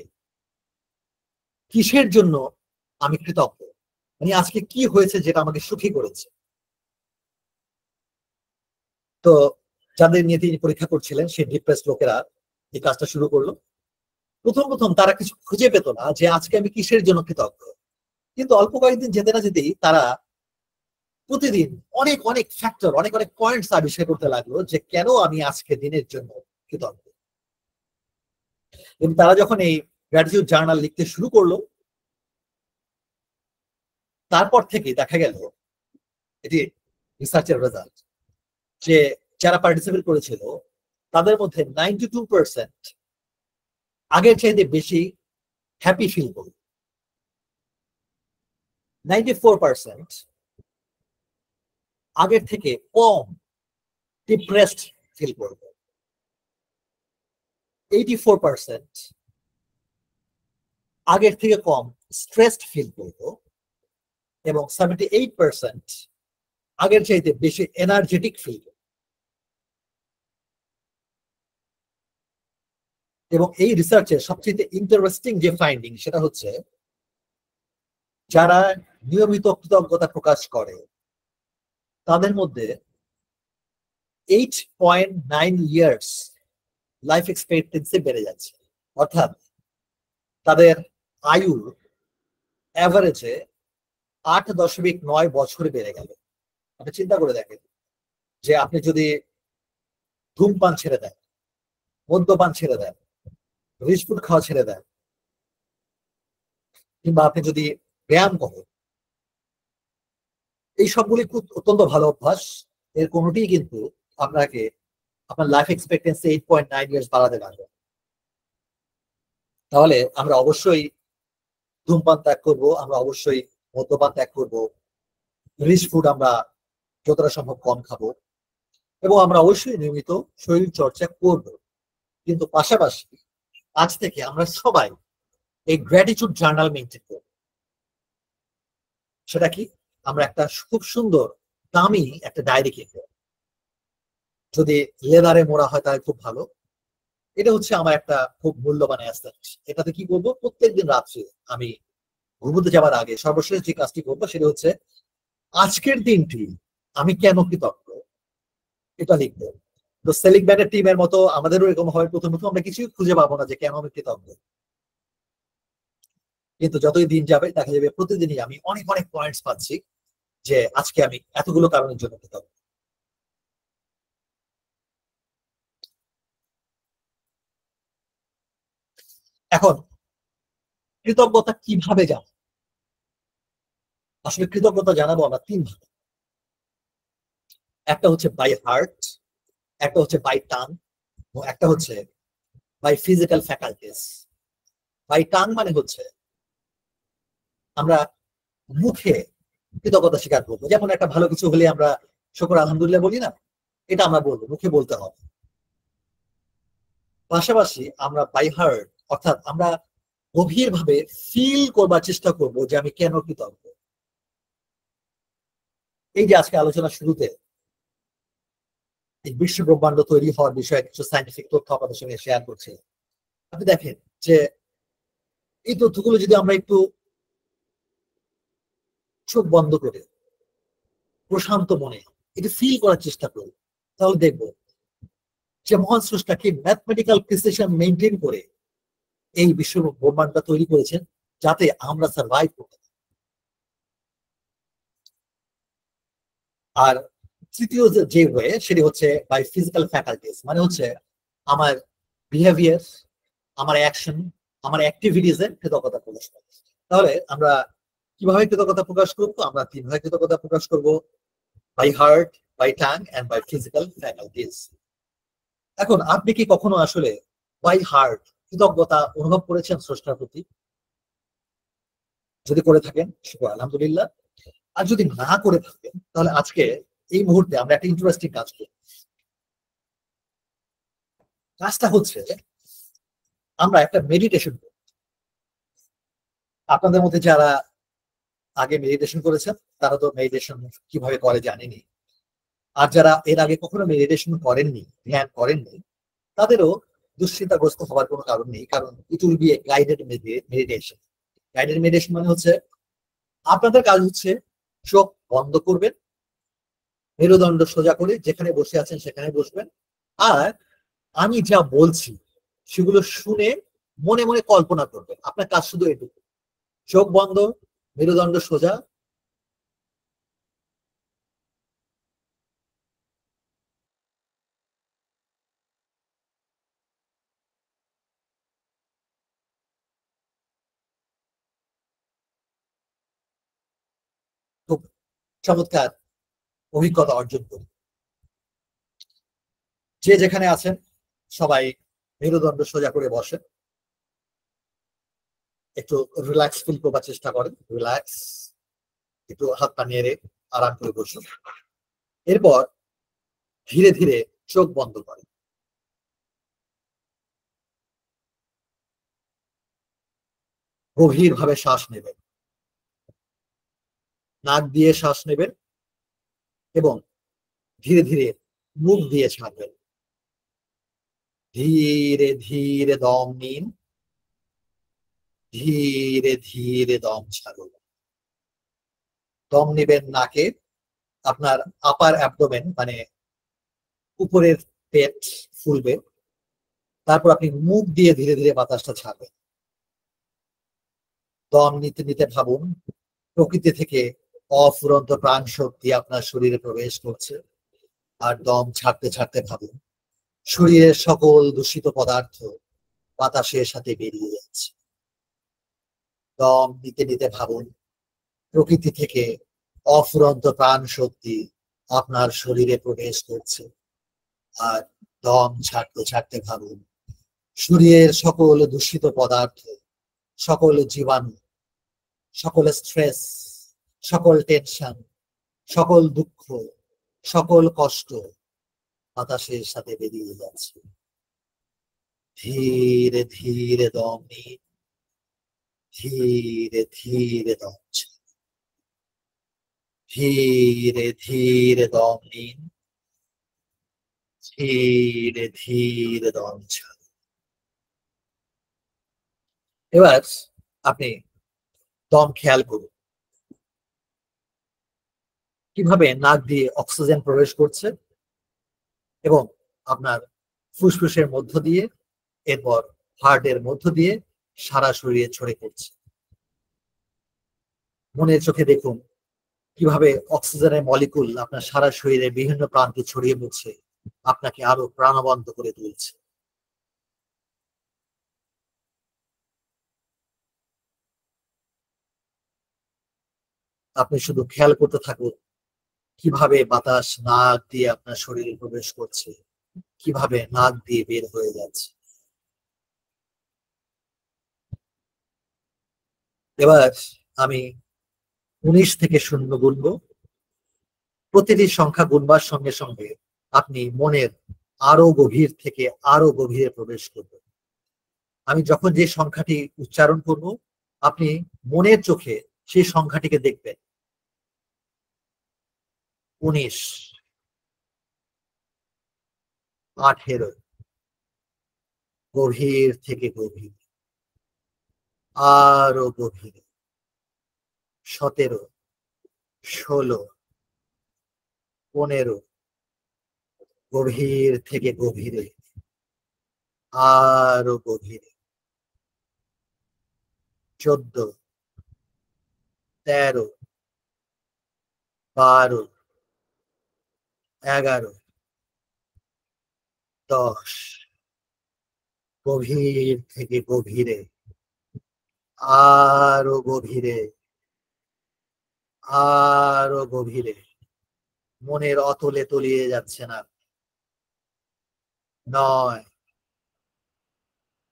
কিসের জন্য আমি কৃতজ্ঞ, মানে আজকে কি হয়েছে যেটা আমাকে সুখী করেছে। তো যাদের নিয়ে তিনি পরীক্ষা করছিলেন সেই ডিপ্রেস লোকেরা এই কাজটা শুরু করলো। প্রথম প্রথম তারা কিছু খুঁজে পেত না যে আজকে আমি কিসের জন্য কৃতজ্ঞ, কিন্তু অল্প কয়েকদিন যেতে না যেতেই তারা প্রতিদিন অনেক অনেক ফ্যাক্টর, অনেক অনেক পয়েন্টস আবিষ্কার করতে লাগলো যে কেন আমি আজকে দিনের জন্য কৃতজ্ঞ। এবং তারা যখন এই গ্র্যাটিটিউড জার্নাল লিখতে শুরু করলো, তারপর থেকে দেখা গেল, এটি রিসার্চের রেজাল্ট, যে যারা পার্টিসিপেট করেছিল তাদের মধ্যে 92% আগের চাইতে বেশি হ্যাপি ফিল করল, 94% আগের থেকে কম ডিপ্রেসড ফিল করবে, 84% আগের থেকে কম স্ট্রেসড ফিল করবো এবং 78% আগের চাইতে বেশি এনার্জেটিক ফিল করবে। এবং এই রিসার্চের সবচেয়ে ইন্টারেস্টিং যে ফাইন্ডিং সেটা হচ্ছে, যারা নিয়মিত কৃতজ্ঞতা প্রকাশ করে তাদের মধ্যে 8.9 ইয়ার্স লাইফ এক্সপেক্টেন্সি বেড়ে যাচ্ছে। অর্থাৎ তাদের আয়ু অ্যাভারেজে 8.9 বছর বেড়ে গেল। আপনি চিন্তা করে দেখেন যে আপনি যদি ধূমপান ছেড়ে দেন, মদ্যপান ছেড়ে দেন, রিচ ফুড খাওয়া ছেড়ে দেন, কিংবা আপনি যদি ব্যায়াম করেন, এই সবগুলি খুব অত্যন্ত ভালো অভ্যাস, এর কোনোটি কিন্তু আপনাকে আপনার লাইফ এক্সপেক্টেন্সি 8.9 ইয়ার্স বাড়াতে পারবে। তাহলে আমরা অবশ্যই ধূমপান ত্যাগ করবো, আমরা অবশ্যই মদ্যপান ত্যাগ করবো, রিচ ফুড আমরা যতটা সম্ভব কম খাবো এবং আমরা অবশ্যই নিয়মিত শরীর চর্চা করব। কিন্তু পাশাপাশি আজ থেকে আমরা সবাই এই গ্র্যাটিটিউড জার্নাল মেনটেন করব। সেটা কি? আমরা একটা খুব সুন্দর দামি একটা ডায়েরি কিনবো। যদি লেদারে মোড়া হয় তাহলে খুব ভালো। এটা হচ্ছে আমার একটা খুব মূল্যবান অ্যাসেট। এটাতে কি করবো, প্রত্যেকদিন রাত্রে আমি ঘুমোতে যাবার আগে সর্বশেষ যে কাজটি করবো সেটা হচ্ছে আজকের দিনটি আমি কেন কৃতজ্ঞ এটা লিখবো। তো সেলিং ম্যানের টিমের মতো আমাদেরও এরকম হয়, প্রথমত আমরা কিছু খুঁজে পাবো না যে কেন আমি কৃতজ্ঞ, কিন্তু যতই দিন যাবে দেখা যাবে প্রতিদিনই আমি অনেক অনেক পয়েন্টস পাচ্ছি যে আজকে আমি এতগুলো কারণের জন্য কৃতজ্ঞ। এখন কৃতজ্ঞতা কিভাবে জানো? আসলে কৃতজ্ঞতা জানাবো আমরা তিন ভাবে। একটা হচ্ছে বাই হার্ট, একটা হচ্ছে বাই টাং, একটা হচ্ছে by physical faculties. By tongue মানে হচ্ছে আমরা মুখে কৃতজ্ঞতা স্বীকার করবো, যেমন একটা ভালো কিছু হলে আমরা শুকর আলহামদুলিল্লাহ বলি না, এটা আমরা বলবো, মুখে বলতে হবে। পাশাপাশি আমরা বাই হার্ট, অর্থাৎ আমরা গভীর ভাবে ফিল করবার চেষ্টা করব যে আমি কেন কৃতজ্ঞ। এই যে আজকে আলোচনা শুরুতে এই বিশ্ব ব্রহ্মাণ্ড তৈরি হওয়ার বিষয়ে কিছু সাইন্টিফিক তথ্য আপনাদের সঙ্গে শেয়ার করছি, আপনি দেখেন যে এই তথ্যগুলো যদি আমরা একটু চোখ বন্ধ করে প্রশান্ত মনে এটা ফিল করার চেষ্টা করি, তাহলে দেখবো যে মহান স্রষ্টাকে ম্যাথমেটিক্যাল প্রিসিশন মেনটেন করে এই বিশ্ব ব্রহ্মাণ্ডটা তৈরি করেছেন যাতে আমরা সার্ভাইভ করতে পারি। আর তৃতীয় যে ওয়ে সেটি হচ্ছে বাই ফিজিক্যাল ফ্যাকাল্টিস, মানে হচ্ছে আমার বিহেভিয়ার, আমার অ্যাকশন, আমার অ্যাক্টিভিটিস এর কৃতজ্ঞতা প্রকাশ করে। তাহলে আমরা কিভাবে কৃতজ্ঞতা প্রকাশ করবো? আমরা তিনভাবে কৃতজ্ঞতা প্রকাশ করব, by heart, by tongue and by physical faculties. এখন আপনি কি কখনো আসলে বাই হার্ট কৃতজ্ঞতা অনুভব করেছেন স্রষ্টার প্রতি? যদি করে থাকেন শুকর আলহামদুলিল্লাহ। আর যদি না করে থাকেন তাহলে আজকে এই মুহূর্তে আমরা একটা ইন্টারেস্টিং কাজ করি। কাজটা হচ্ছে আমরা একটা মেডিটেশন করি। আপনাদের মধ্যে যারা আগে মেডিটেশন করেছেন তারা তো মেডিটেশন কিভাবে করে জানেনি, আর যারা এর আগে কখনো মেডিটেশন করেননি, ধ্যান করেননি, তাদেরও দুশ্চিন্তাগ্রস্ত হওয়ার কোনো কারণ নেই, কারণ it will B A guided meditation. Guided meditation মানে হচ্ছে আপনাদের কাজ হচ্ছে চোখ বন্ধ করবেন, মেরুদণ্ড সোজা করে যেখানে বসে আছেন সেখানে বসবেন, আর আমি যা বলছি সেগুলো শুনে মনে মনে কল্পনা করবেন। আপনার কাজ শুধু এটুকু, চোখ বন্ধ, মেরুদণ্ড সোজা। খুব চমৎকার অভিজ্ঞতা অর্জন করি। যে যেখানে আছেন সবাই মেরুদণ্ড সোজা করে বসেন, একটু রিল্যাক্স ফিল করবার চেষ্টা করেন, রিল্যাক্স, একটু হাত পা নেড়ে আরাম করে বসুন। এরপর ধীরে ধীরে চোখ বন্ধ করেন, গভীর ভাবে শ্বাস নেবেন, নাক দিয়ে শ্বাস নেবেন এবং ধীরে ধীরে মুখ দিয়ে ছাড়বেন। ধীরে ধীরে দম নিন, ধীরে ধীরে দম ছাড়ুন। দম নিবেন নাকে, আপনার আপার অ্যাবডোমেন মানে উপরের পেট ফুলবে, তারপর আপনি মুখ দিয়ে ধীরে ধীরে বাতাসটা ছাড়বেন। দম নিতে নিতে ভাবুন প্রকৃতি থেকে অফুরন্ত প্রাণ শক্তি আপনার শরীরে প্রবেশ করছে, আর দম ছাড়তে ছাড়তে ভাবুন শরীরের সকল দূষিত পদার্থ বাতাসের সাথে বেরিয়ে যাচ্ছে। দম নিতে নিতে ভাবুন প্রকৃতি থেকে অফুরন্ত প্রাণ শক্তি আপনার শরীরে প্রবেশ করছে, আর দম ছাড়তে ছাড়তে ভাবুন শরীরের সকল দূষিত পদার্থ, সকল জীবাণু, সকল স্ট্রেস, সকল টেনশন, সকল দুঃখ, সকল কষ্ট বাতাসের সাথে বেরিয়ে যাচ্ছে। ধীরে ধীরে দম নিন, ধীরে ধীরে দম ছাড়ুন। ধীরে ধীরে দম নিন, ধীরে ধীরে দম ছাড়ুন। এবার আপনি দম খেয়াল করুন কিভাবে নাক দিয়ে অক্সিজেন প্রবেশ করছে এবং আপনার ফুসফুসের মধ্য দিয়ে, এরপর হার্টের মধ্য দিয়ে সারা শরীরে ছড়িয়ে পড়ছে। মনের চোখে দেখুন কিভাবে অক্সিজেনের মলিকুল আপনার সারা শরীরে বিভিন্ন প্রান্তে ছড়িয়ে পড়ছে, আপনাকে আরো প্রাণবন্ত করে তুলছে। আপনি শুধু খেয়াল করতে থাকুন কিভাবে বাতাস নাক দিয়ে আপনার শরীরে প্রবেশ করছে, কিভাবে নাক দিয়ে বের হয়ে যাচ্ছে। এবার আমি 19 থেকে 0 গুনবো। প্রতিটি সংখ্যা গুনবার সঙ্গে সঙ্গে আপনি মনের আরো গভীর থেকে আরো গভীরে প্রবেশ করবেন। আমি যখন যে সংখ্যাটি উচ্চারণ করব, আপনি মনের চোখে সেই সংখ্যাটিকে দেখবেন। 19, 18, গভীর থেকে গভীর, আরো গভীরে, 17, 16, 15, গভীর থেকে গভীরে, আরো গভীরে, 14, 13, 12, 11, 10, গভীর থেকে গভীরে, আরো গভীরে, আরো গভীরে, মনের অতলে তলিয়ে যাচ্ছে না। 9,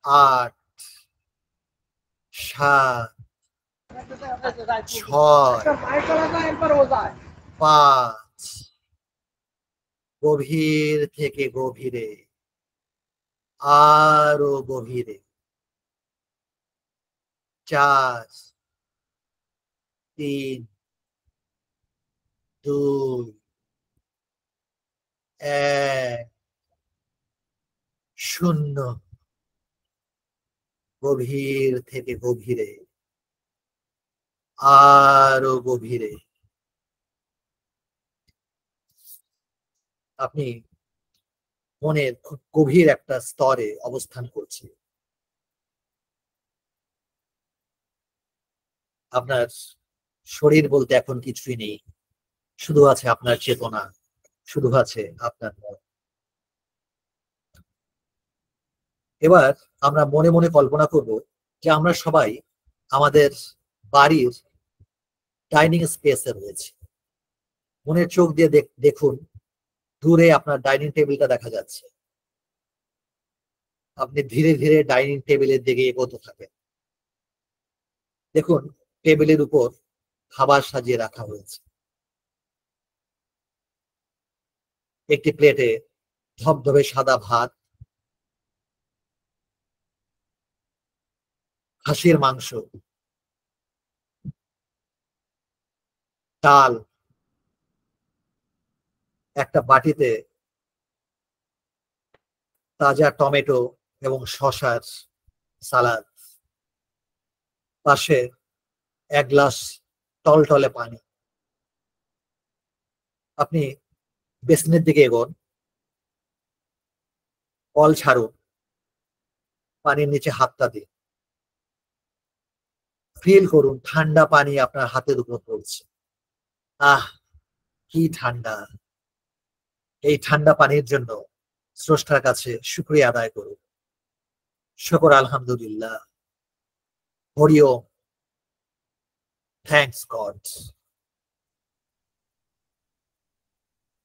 8, 7, 6, 5, গভীর থেকে গভীরে, আরো গভীরে, 4, 3, 2, 1, 0, গভীর থেকে গভীরে, আরো গভীরে। আপনি মনের খুব গভীর একটা স্তরে অবস্থান করছে। আপনার শরীর বলতে এখন কিছুই নেই, শুধু আছে আপনার চেতনা, শুধু আছে আপনার মন। এবার আমরা মনে মনে কল্পনা করব যে আমরা সবাই আমাদের বাড়ির ডাইনিং স্পেসে রয়েছে। মনের চোখ দিয়ে দেখুন দূরে আপনার ডাইনিং টেবিলটা দেখা যাচ্ছে। আপনি ধীরে ধীরে ডাইনিং টেবিলের দিকে এগোতে থাকেন। দেখুন টেবিলের উপর খাবার সাজিয়ে রাখা হয়েছে। একটি প্লেটে ধবধবে সাদা ভাত, খাসির মাংস, ডাল, একটা বাটিতে তাজা টমেটো এবং শসার সালাদ, পাশে 1 গ্লাস টলটলে পানি। আপনি বেসিনের দিকে এগোন, কল ছাড়ুন, পানির নিচে হাতটা দিন, ফিল করুন ঠান্ডা পানি আপনার হাতের উপর পড়ছে। আহ, কি ঠান্ডা! এই ঠান্ডা পানির জন্য স্রষ্টার কাছে শুকরিয়া আদায় করুন। শুকর আলহামদুলিল্লাহ, হরি ওম, থ্যাংকস গড।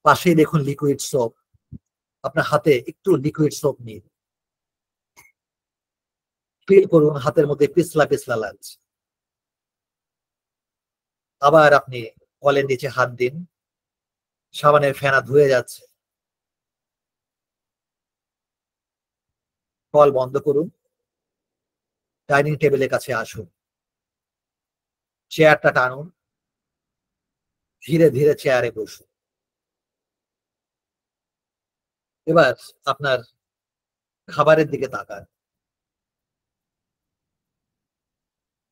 পাশেই দেখুন লিকুইড সোপ। আপনার হাতে একটু লিকুইড সোপ নিন, ফিল করুন হাতের মধ্যে পিছলা পিছলা লাগছে। আবার আপনি কলের নিচে হাত দিন, সাবানের ফেনা ধুয়ে যাচ্ছে। কল বন্ধ করুন, ডাইনিং টেবিলের কাছে আসুন, চেয়ারটা টানুন, ধীরে ধীরে চেয়ারে বসুন। এবার আপনার খাবারের দিকে তাকান।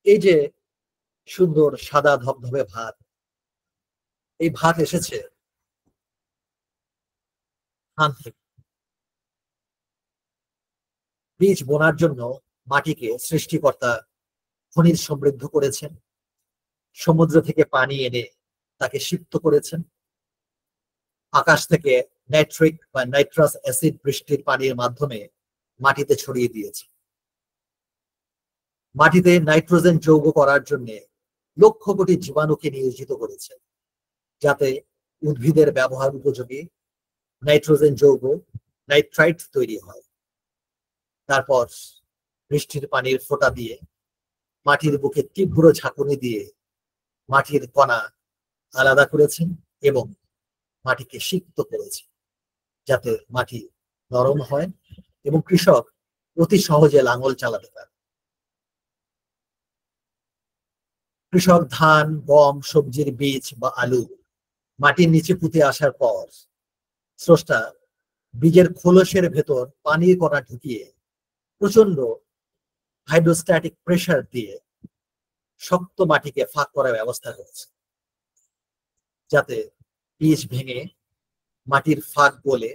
এই যে সুন্দর সাদা ধবধবে ভাত, এই ভাত এসেছে ধান থেকে। বীজ বোনার জন্য মাটিকে সৃষ্টিকর্তা খনিজ সমৃদ্ধ করেছেন, সমুদ্র থেকে পানি এনে তাকে সিক্ত করেছেন, আকাশ থেকে নাইট্রিক বা নাইট্রাস অ্যাসিড বৃষ্টির পানির মাধ্যমে মাটিতে ছড়িয়ে দিয়েছে। মাটিতে নাইট্রোজেন যৌগ করার জন্য লক্ষ কোটি জীবাণুকে নিয়োজিত করেছে, যাতে উদ্ভিদের ব্যবহার উপযোগী নাইট্রোজেন যৌগ নাইট্রাইট তৈরি হয়। তারপর বৃষ্টির পানির ফোঁটা দিয়ে মাটির বুকে তীব্র ঝাঁকুনি দিয়ে মাটির কণা আলাদা করেছেন এবং মাটিকে সিক্ত করেছেন, যাতে মাটি নরম হয় এবং কৃষক অতি সহজে লাঙল চালাতে পারে। কৃষক ধান, গম, সবজির বীজ বা আলু মাটির নিচে পুঁতে আসার পর স্রষ্টা বীজের খোলসের ভেতর পানির কণা ঢুকিয়ে প্রচন্ড হাইড্রোস্ট্যাটিক প্রেসার দিয়ে শক্ত মাটিকে ফাঁক করার ব্যবস্থা করেছে, যাতে বীজ ভেঙে মাটির ফাঁক গলে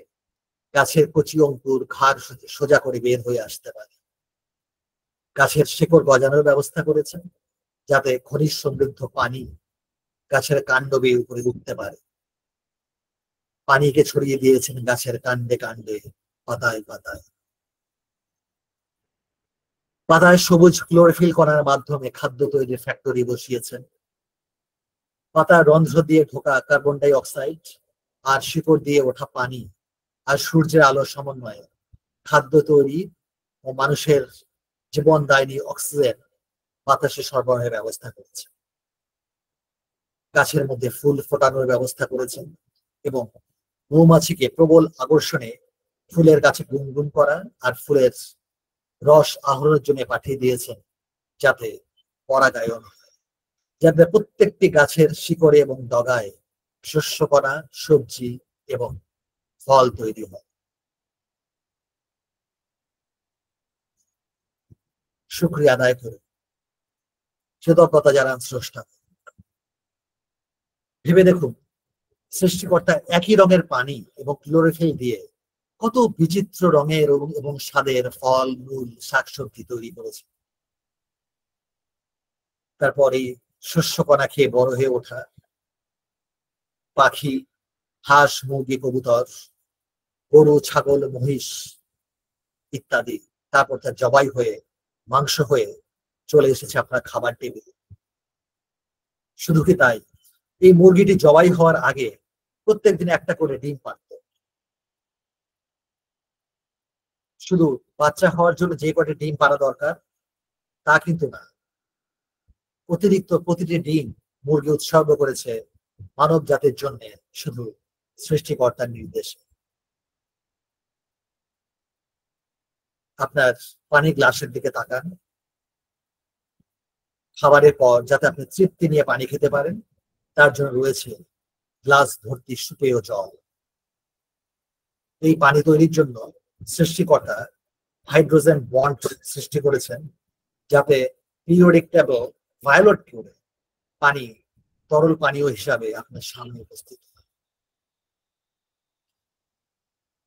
গাছের কচি অঙ্কুর ঘাড় সোজা করে বের হয়ে আসতে পারে। গাছের শেকড় গজানোর ব্যবস্থা করেছেন, যাতে খনিজ সমৃদ্ধ পানি গাছের কাণ্ড বেয়ে উপরে উঠতে পারে। পানিকে ছড়িয়ে দিয়েছেন গাছের কাণ্ডে কাণ্ডে, পাতায় পাতায়। পাতায় সবুজ ক্লোরোফিল কণার মাধ্যমে খাদ্য তৈরির ফ্যাক্টরি বসিয়েছেন। পাতার রন্ধ্র দিয়ে ঢোকা কার্বন ডাই অক্সাইড আর শিকড় দিয়ে ওঠা পানি আর সূর্যের আলোর সমন্বয়ে খাদ্য তৈরি ও মানুষের জীবনদায়িনী অক্সিজেন বাতাসে সরবরাহের ব্যবস্থা করেছে। গাছের মধ্যে ফুল ফোটানোর ব্যবস্থা করেছেন এবং মৌমাছিকে প্রবল আকর্ষণে ফুলের গাছে গুনগুন করা আর ফুলের রস আহরণের জন্য পাঠিয়ে দিয়েছেন, যাতে পরাগায়ন হয়, যাতে প্রত্যেকটি গাছের শিকড়ে এবং ডগায় শস্য কণা, সবজি এবং ফল তৈরি হয়। শুকরিয়া আদায় করে কৃতজ্ঞতা জানান স্রষ্টা। ভেবে দেখুন, সৃষ্টিকর্তা একই রঙের পানি এবং ক্লোরোফিল দিয়ে কত বিচিত্র রঙের এবং স্বাদের ফল, মূল, শাকসবজি তৈরি করেছে। তারপরে শস্য কণা খেয়ে বড় হয়ে ওঠা পাখি, হাঁস, মুরগি, কবুতর, গরু, ছাগল, মহিষ ইত্যাদি, তারপর তা জবাই হয়ে মাংস হয়ে চলে এসেছে আপনার খাবার টেবিলে। শুধু কি তাই, এই মুরগিটি জবাই হওয়ার আগে প্রত্যেকদিন একটা করে ডিম পারত। শুধু বাচ্চা হওয়ার জন্য যে কটি ডিম পারা দরকার তা কিন্তু না, অতিরিক্ত প্রতিটি ডিম মুরগি উৎসর্গ করেছে মানব জাতির জন্য শুধু সৃষ্টিকর্তার নির্দেশে। আপনার পানি গ্লাসের দিকে তাকান। খাবারের পর যাতে আপনি তৃপ্তি নিয়ে পানি খেতে পারেন, তার জন্য রয়েছে গ্লাস ভর্তি সুপেয় জল। এই পানি তৈরির জন্য সৃষ্টিকর্তা হাইড্রোজেন বন্ড সৃষ্টি করেছেন, যাতে পিরিয়ডিক টেবল ভায়োলেট করে পানি তরল পানীয় হিসাবে আপনার সামনে উপস্থিত হয়।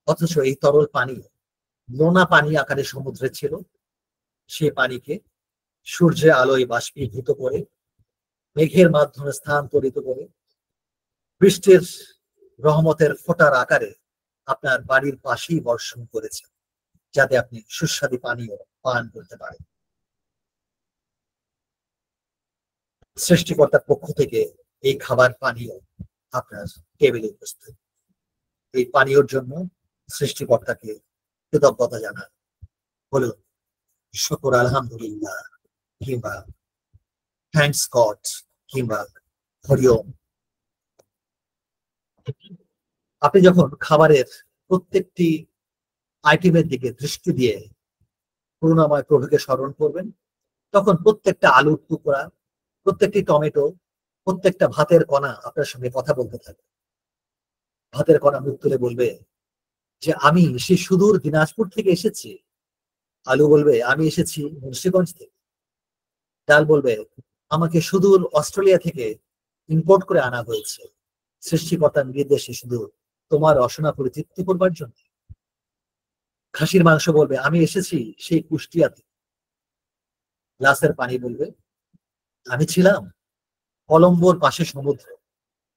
অথচ এই তরল পানি নোনা পানি আকারে সমুদ্রে ছিল। সে পানিকে সূর্যের আলোয় বাষ্পীভূত করে মেঘের মাধ্যমে স্থানান্তরিত করে বৃষ্টির রহমতের ফোঁটার আকারে আপনার বাড়ির পাশেই বর্ষণ করেছে, যাতে আপনি সুস্বাদু পানীয় পান করতে পারেন। সৃষ্টিকর্তার পক্ষ থেকে এই খাবার পানীয় আপনার টেবিলে উপস্থিত। এই পানীয়র জন্য সৃষ্টিকর্তাকে কৃতজ্ঞতা জানান, বলুন শুকর আলহামদুলিল্লাহ, কিংবা থ্যাঙ্কস গড, কিংবা হরিওম। আপনি যখন খাবারের প্রত্যেকটি আইটেমের দিকে দৃষ্টি দিয়ে করুণাময় প্রভুকে স্মরণ করবেন, তখন প্রত্যেকটা আলুর টুকরা, প্রত্যেকটি টমেটো, প্রত্যেকটা ভাতের কণা আপনার সঙ্গে কথা বলতে থাকবে। ভাতের কণা মুখ তুলে বলবে যে আমি সেই সুদূর দিনাজপুর থেকে এসেছি, আলু বলবে আমি এসেছি মুন্সিগঞ্জ থেকে, ডাল বলবে আমাকে সুদূর অস্ট্রেলিয়া থেকে ইম্পোর্ট করে আনা হয়েছে সৃষ্টিকর্তার নির্দেশে শুধু তোমার রসনা পরিতৃপ্তি করবার জন্য। খাসির মাংস বলবে আমি এসেছি সেই কুষ্টিয়াতে। গ্লাসের পানি বলবে আমি ছিলাম কলম্বোর পাশে সমুদ্র,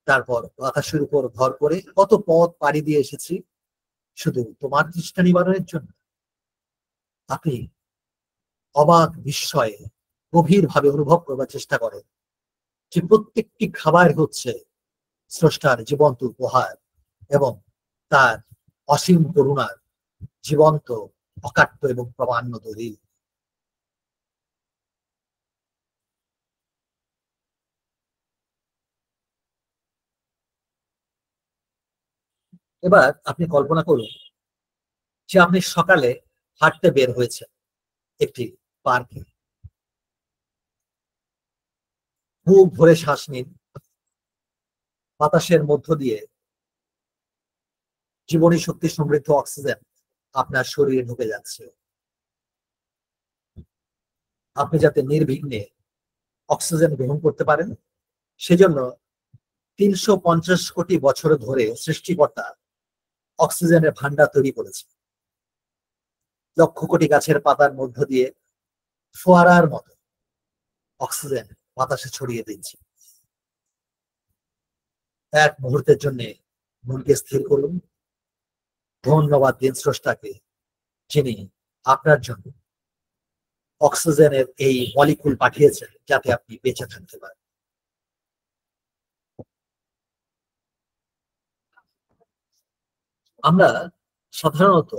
তারপর বাতাসের উপর ভর করে কত পথ পাড়ি দিয়ে এসেছি শুধু তোমার তৃষ্ণা নিবারণের জন্য। আপনি অবাক বিস্ময়ে গভীর ভাবে অনুভব করবার চেষ্টা করেন যে প্রত্যেকটি খাবার হচ্ছে স্রষ্টার জীবন্ত উপহার এবং তার অসীম করুণার জীবন্ত, অকাট্য এবং প্রমাণ্য দলিল। এবার আপনি কল্পনা করুন যে আপনি সকালে হাঁটতে বের হয়েছেন একটি পার্কে। বুক ভরে শ্বাস নিন, বাতাসের মধ্য দিয়ে জীবনী শক্তি সমৃদ্ধ অক্সিজেন আপনার শরীরে ঢুকে যাচ্ছে। আপনি যাতে নির্বিঘ্নে অক্সিজেন গ্রহণ করতে পারেন সেজন্য 350 কোটি বছর ধরে সৃষ্টিকর্তা অক্সিজেনের ভান্ডার তৈরি করেছে। লক্ষ কোটি গাছের পাতার মধ্য দিয়ে ফোয়ারার মতো অক্সিজেন বাতাসে ছড়িয়ে দিচ্ছে। এক মুহূর্তের জন্য মনকে স্থির করুন, ধন্যবাদ দিন স্রষ্টাকে যিনি আপনার জন্য অক্সিজেনের এই মলিকুল পাঠিয়েছেন যাতে আপনি বেঁচে থাকতে পারেন। আমরা সাধারণত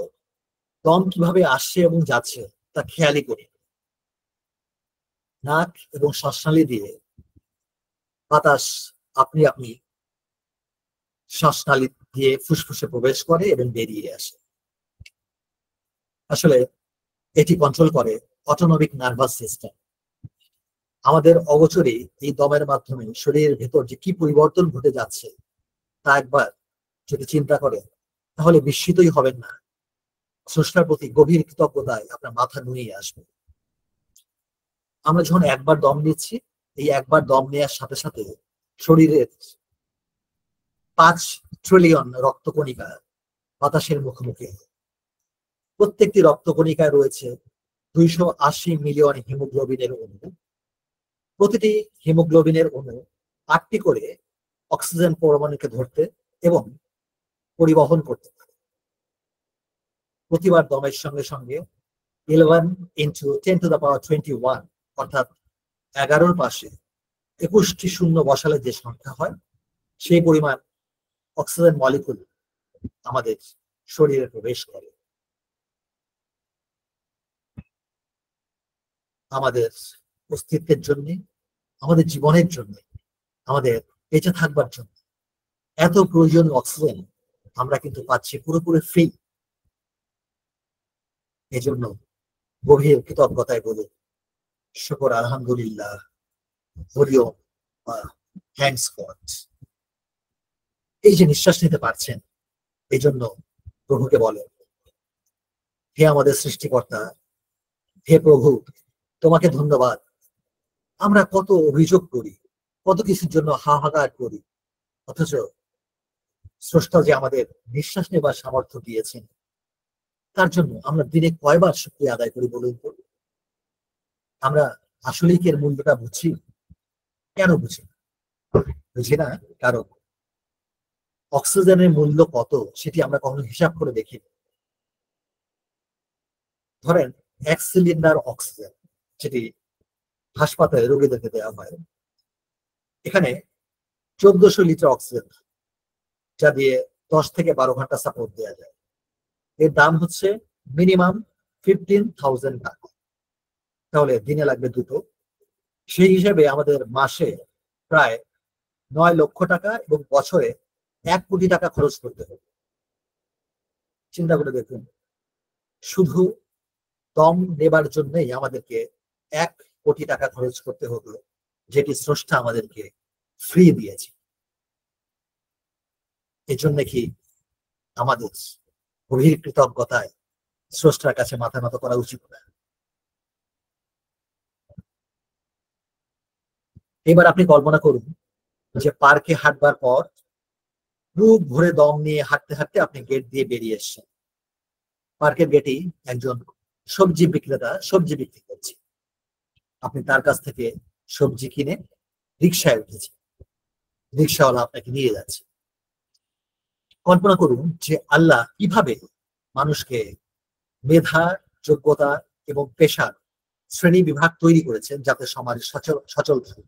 দম কিভাবে আসছে এবং যাচ্ছে তা খেয়ালই করি। নাক এবং শ্বাসনালী দিয়ে বাতাস আপনি আপনি শ্বাসনালী দিয়ে ফুসফুসে প্রবেশ করে এবং বেরিয়ে আসে। আসলে এটি কন্ট্রোল করে অটোনমিক নার্ভাস সিস্টেম। আমাদের অগোচরে এই দমের মাধ্যমে শরীরের ভেতর যে কি পরিবর্তন ঘটে যাচ্ছে তা একবার যদি চিন্তা করেন তাহলে বিস্মিতই হবেন না, স্রষ্টার প্রতি গভীর কৃতজ্ঞতায় আপনার মাথা নুয়ে আসবে। আমরা যখন একবার দম নিচ্ছি, এই একবার দম নেওয়ার সাথে সাথে শরীরের 5 ট্রিলিয়ন রক্তকণিকা বাতাসের মুখোমুখি। প্রত্যেকটি রক্তকণিকায় রয়েছে 280 মিলিয়ন হিমোগ্লোবিনের অণু। প্রতিটি হিমোগ্লোবিনের অণু 8টি করে অক্সিজেন পরমাণুকে ধরতে এবং পরিবহন করতে পারে। প্রতিবার দমের সঙ্গে সঙ্গে 11 ইন্টু 10⁻21 অর্থাৎ 11-র পাশে 21টি শূন্য বসালে যে সংখ্যা হয় সেই পরিমাণ অক্সিজেন মলিকুল আমাদের শরীরে প্রবেশ করে। আমাদের অস্তিত্বের জন্য, আমাদের জীবনের জন্য, আমাদের বেঁচে থাকবার জন্য এত প্রয়োজনীয় অক্সিজেন আমরা কিন্তু পাচ্ছি পুরোপুরি ফ্রি। এজন্য গভীর কৃতজ্ঞতায় বলি শুকর আলহামদুলিল্লাহ, হরিওম বা থ্যাঙ্কস গড। এই যে নিঃশ্বাস নিতে পারছেন এই জন্য প্রভুকে বলেন হে আমাদের সৃষ্টিকর্তা, হে প্রভু তোমাকে ধন্যবাদ। আমরা কত অভিযোগ করি, কত কিছুর জন্য হাহাকার করি, অথচ স্রষ্টা যে আমাদের নিঃশ্বাস নেবার সামর্থ্য দিয়েছেন তার জন্য আমরা দিনে কয়বার শুকরিয়া আদায় করি বলুন তো? আমরা আসলেই কি এর মূল্যটা বুঝি? কেন বুঝি? বুঝি না কারণ অক্সিজেনের মূল্য কত সেটি আমরা কখনো হিসাব করে দেখি। ধরেন 1 সিলিন্ডার অক্সিজেন যেটি হাসপাতালে রোগীদেরকে দেওয়া হয়, এখানে 1400 লিটার অক্সিজেন যা দিয়ে 10 থেকে 12 ঘন্টা সাপোর্ট দেওয়া যায়। এর দাম হচ্ছে মিনিমাম 15,000 টাকা। তাহলে দিনে লাগবে দুটো। সেই হিসেবে আমাদের মাসে প্রায় 9 লক্ষ টাকা এবং বছরে 1 কোটি টাকা খরচ করতে হবে। চিন্তা করে দেখুন, শুধু দম নেবার জন্যই আমাদেরকে 1 কোটি টাকা খরচ করতে হতো, যেটি স্রষ্টা আমাদেরকে ফ্রি দিয়েছে। এর জন্য কি আমাদের গভীর কৃতজ্ঞতায় স্রষ্টার কাছে মাথা নত করা উচিত না। এবার আপনি কল্পনা করুন যে পার্কে হাঁটবার পর বুক ভরে দম নিয়ে হাঁটতে হাঁটতে আপনি গেট দিয়ে বেরিয়ে এসছেন। পার্কের গেটেই একজন সবজি বিক্রেতা সবজি বিক্রি করছে। আপনি তার কাছ থেকে সবজি কিনে রিক্সায় উঠেছেন, রিক্সাওয়ালা আপনাকে নিয়ে যাচ্ছে। কল্পনা করুন যে আল্লাহ কিভাবে মানুষকে মেধা, যোগ্যতা এবং পেশার শ্রেণী বিভাগ তৈরি করেছেন যাতে সমাজ সচল সচল থাকে।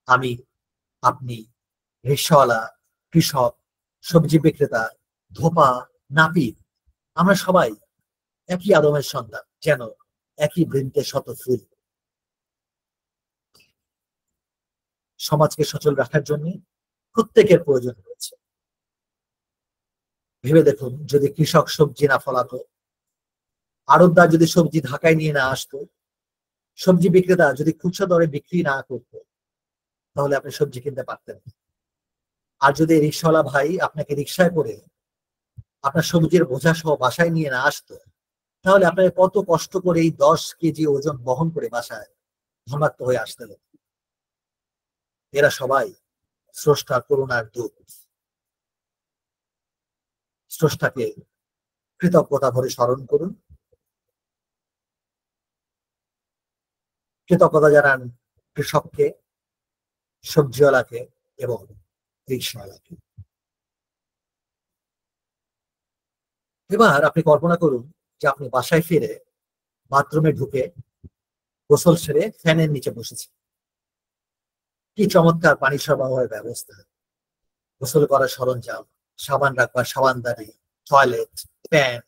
আমি, আপনি, রিক্সাওয়ালা, কৃষক, সবজি বিক্রেতা, ধোপা, নাপিত, আমরা সবাই একই আদমের সন্তান, যেন একই বৃন্তে শত ফুল। সমাজকে সচল রাখার জন্য প্রত্যেকের প্রয়োজন রয়েছে। ভেবে দেখুন, যদি কৃষক সবজি না ফলাতো, আড়তদার যদি সবজি ঢাকায় নিয়ে না আসতো, সবজি বিক্রেতা যদি খুচরা দরে বিক্রি না করতো, তাহলে আপনি সবজি কিনতে পারতেন। আর যদি রিক্সাওয়ালা ভাই আপনাকে রিক্সায় করে আপনার সবজির বোঝা সহ বাসায় নিয়ে না আসতো, তাহলে আপনাকে কত কষ্ট করে এই 10 কেজি ওজন বহন করে বাসায় ধর্মাক্ত হয়ে আসতে হতো। এরা সবাই স্রষ্টার করুণার দূত। স্রষ্টাকে কৃতজ্ঞতা ভরে স্মরণ করুন, কৃতজ্ঞতা জানান কৃষককে, সবজিওয়ালাকে এবং রিক্সাওয়ালাকে। এবার আপনি কল্পনা করুন যে আপনি বাসায় ফিরে বাথরুমে ঢুকে গোসল সেরে ফ্যানের নিচে বসেছেন। কি চমৎকার পানি সরবরাহের ব্যবস্থা, গোসল করার সরঞ্জাম, সাবান রাখবার সাবানদানি, টয়লেট, প্যান।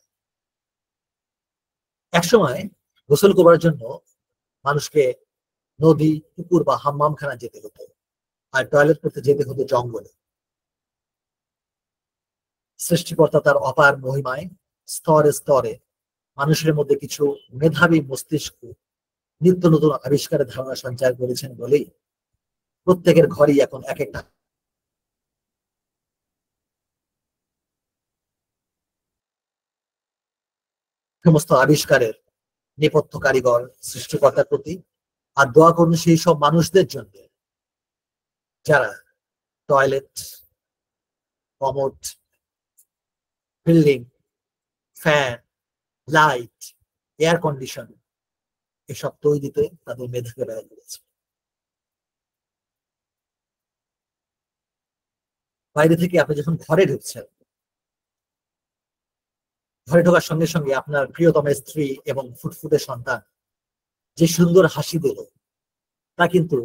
একসময় গোসল করার জন্য মানুষকে নদী, পুকুর বা হাম্মামখানা যেতে হতো, আর টয়লেট করতে যেতে হতো জঙ্গলে। সৃষ্টিকর্তা তার অপার মহিমায় স্তরে স্তরে মানুষের মধ্যে কিছু মেধাবী মস্তিষ্ক নিত্য নতুন আবিষ্কারের ধারণা সঞ্চার করেছেন বলেই প্রত্যেকের ঘরেই এখন এক একটা সমস্ত আবিষ্কারের নেপথ্য কারিগর সৃষ্টিকর্তার প্রতি। আর দোয়া করুন সেই সব মানুষদের জন্য যারা toilet, commode, building, fan, light, air condition এসব তৈরিতে তাদের মেধাকে ব্যয় করেছে। বাইরে থেকে আপনি যখন ঘরে ঢুকছেন, ঘরে ঢোকার সঙ্গে সঙ্গে আপনার প্রিয়তম স্ত্রী এবং ফুটফুটে সন্তান যে সুন্দর হাসি দিল, তা কিন্তু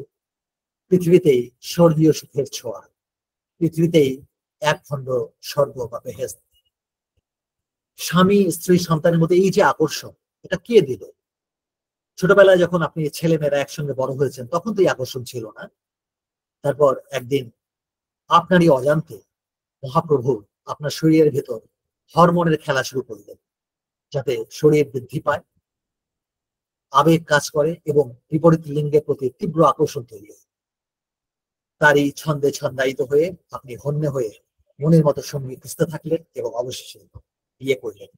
পৃথিবীতেই স্বর্গীয় সুখের ছোঁয়া, পৃথিবীতেই এক খণ্ড স্বর্গ বা বেহেশত। স্বামী, স্ত্রী, সন্তানের মধ্যে এই যে আকর্ষণ, এটা কে দিল? ছোটবেলায় যখন আপনি ছেলেমেয়েরা একসঙ্গে বড় হয়েছেন, তখন তো এই আকর্ষণ ছিল না। তারপর একদিন আপনারই অজান্তে মহাপ্রভু আপনার শরীরের ভেতর হরমোনের খেলা শুরু করলেন, যাতে শরীর বৃদ্ধি পায়, আবেগ কাজ করে এবং বিপরীত লিঙ্গের প্রতি তীব্র আকর্ষণ তৈরি হয়। তারই ছন্দে ছন্দায়িত হয়ে আপনি হন্যে হয়ে মনের মতো সঙ্গী খুঁজতে থাকলেন এবং অবশেষে বিয়ে করলেন।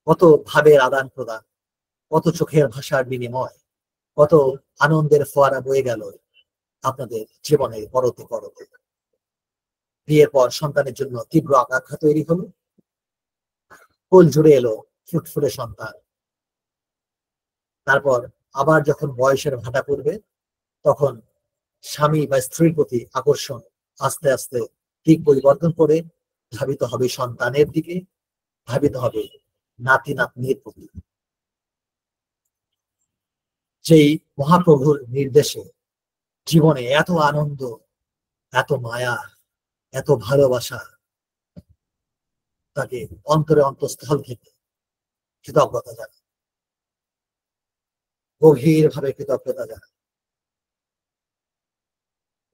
কত ভাবের আদান প্রদান, কত চোখের ভাষার বিনিময়, কত আনন্দের ফোয়ারা বয়ে গেল আপনাদের জীবনে পরতে পরতে। বিয়ের পর সন্তানের জন্য তীব্র আকাঙ্ক্ষা তৈরি হলো, কোল জুড়ে এলো ফুটফুটে সন্তান। তারপর আবার যখন বয়সের ভাটা পড়বে, তখন স্বামী বা স্ত্রীর প্রতি আকর্ষণ আস্তে আস্তে দিক পরিবর্তন করে ধাবিত হবে সন্তানের দিকে, ধাবিত হবে নাতি নাতনির প্রতি। যেই মহাপ্রভুর নির্দেশে জীবনে এত আনন্দ, এত মায়া, এত ভালোবাসা, তাকে অন্তরে অন্তঃস্থল থেকে কৃতজ্ঞতা জানায়, গভীর ভাবে কৃতজ্ঞতা জানায়,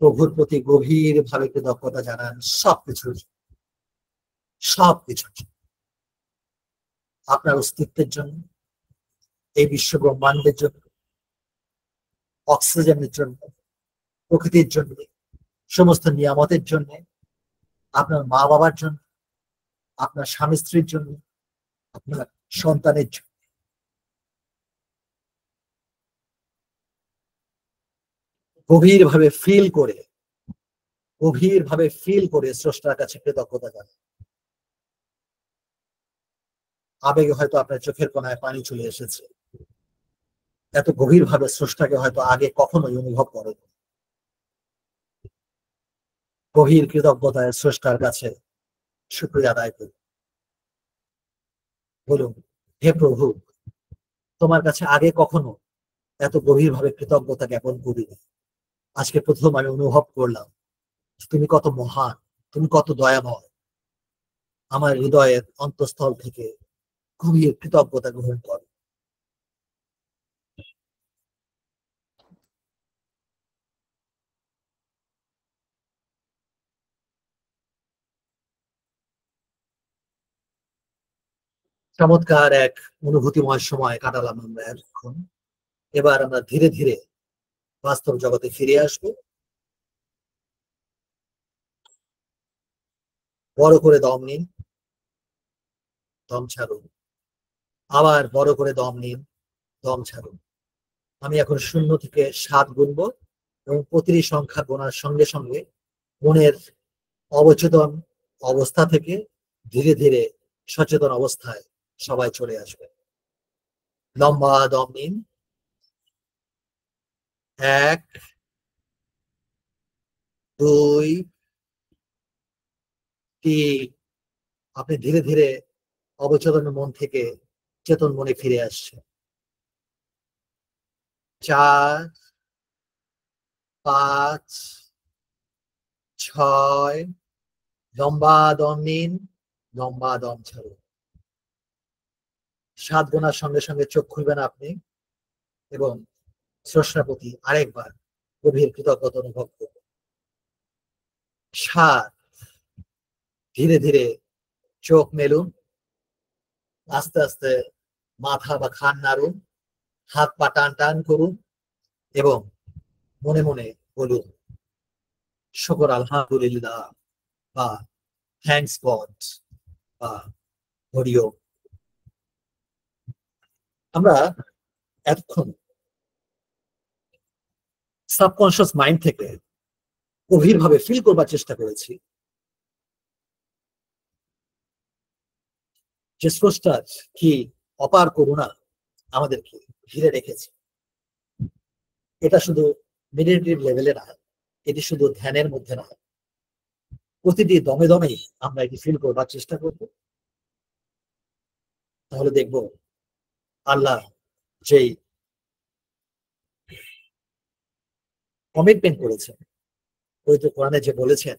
প্রভুর প্রতি গভীর ভাবে কৃতজ্ঞতা জানান সবকিছুর, সবকিছুর। আপনার অস্তিত্বের জন্য, এই বিশ্ব ব্রহ্মাণ্ডের জন্য, অক্সিজেনের জন্য, প্রকৃতির জন্য, সমস্ত নিয়ামতের জন্য, আপনার মা বাবার জন্য, আপনার স্বামী স্ত্রীর জন্য, আপনার সন্তানের জন্য। গভীরভাবে ফিল করে স্রষ্টার কাছে কৃতজ্ঞতা জানান। আবেগে হয়তো আপনার চোখের কোণায় পানি চলে এসেছে, এত গভীরভাবে স্রষ্টাকে হয়তো আগে কখনোই অনুভব করেন। গভীর কৃতজ্ঞতায় স্রষ্টার কাছে শুকরিয়া আদায় করুন। বলুন, হে প্রভু, তোমার কাছে আগে কখনো এত গভীরভাবে কৃতজ্ঞতা জ্ঞাপন করিনি। আজকে প্রথম আমি অনুভব করলাম তুমি কত মহান, তুমি কত দয়াময়। আমার হৃদয়ের অন্তঃস্থল থেকে গভীর কৃতজ্ঞতা গ্রহণ করো। চমৎকার এক অনুভূতিময় সময় কাটালাম আমরা এখন। এবার আমরা ধীরে ধীরে বাস্তব জগতে ফিরে আসবো। বড় করে দম নিন, দম ছাড়ুন। আবার বড় করে দম নিন, দম ছাড়ুন। আমি এখন 0 থেকে 7 গুনবো এবং প্রতিটি সংখ্যা গোনার সঙ্গে সঙ্গে মনের অবচেতন অবস্থা থেকে ধীরে ধীরে সচেতন অবস্থায় সবাই চলে আসবে। লম্বা দম নিন। 1, 2, 3। আপনি ধীরে ধীরে অবচেতন মন থেকে চেতন মনে ফিরে আসছে। 4, 5, 6। লম্বা দম নিন, লম্বা দম ছাড়ুন। 7 গোনার সঙ্গে সঙ্গে চোখ খুলবেন আপনি এবং স্রষ্টার প্রতি আরেকবার গভীর কৃতজ্ঞতা অনুভব করবেন। 7। ধীরে ধীরে চোখ মেলুন, আস্তে আস্তে মাথা বা খান নাড়ুন, হাত পা টান টান করুন এবং মনে মনে বলুন শুকর আলহামদুলিল্লাহ বা থ্যাংকস গড বা হরিও। আমরা এতক্ষণ সাবকনশিয়াস মাইন্ড থেকে গভীরভাবে ফিল করবার চেষ্টা করেছি যে স্রষ্টার কি অপার করুণা আমাদেরকে ঘিরে রেখেছে। এটা শুধু মেডিটেটিভ লেভেলে না, এটি শুধু ধ্যানের মধ্যে না, প্রতিটি দমে দমেই আমরা এটি ফিল করবার চেষ্টা করব। তাহলে দেখব আল্লাহ যেই কমিটমেন্ট করেছেন, পবিত্র কোরআনে যে বলেছেন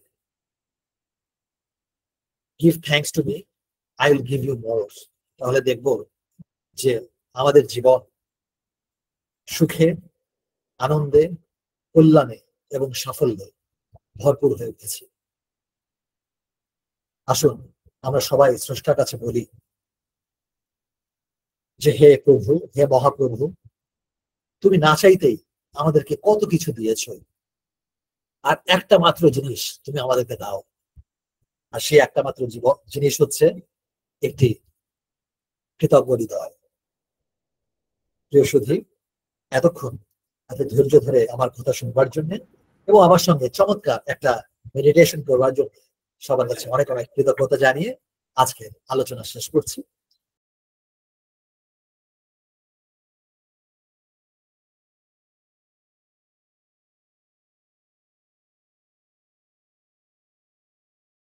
give thanks to me, I will give you more. তাহলে দেখব যে আমাদের জীবন সুখে, আনন্দে, কল্যাণে এবং সাফল্যে ভরপুর হয়ে উঠেছে। আসুন আমরা সবাই স্রষ্টার কাছে বলি যে হে প্রভু, হে মহাপ্রভু, তুমি না চাইতেই আমাদেরকে কত কিছু দিয়েছ, আর একটা মাত্র জিনিস তুমি আমাদেরকে দাও, আর সেই একটা মাত্র জিনিস হচ্ছে একটি কৃতজ্ঞ হৃদয়। প্রিয় সুধী, এতক্ষণ এত ধৈর্য ধরে আমার কথা শুনবার জন্য এবং আমার সঙ্গে চমৎকার একটা মেডিটেশন করবার জন্য সবার কাছে অনেক অনেক কৃতজ্ঞতা জানিয়ে আজকে আলোচনা শেষ করছি।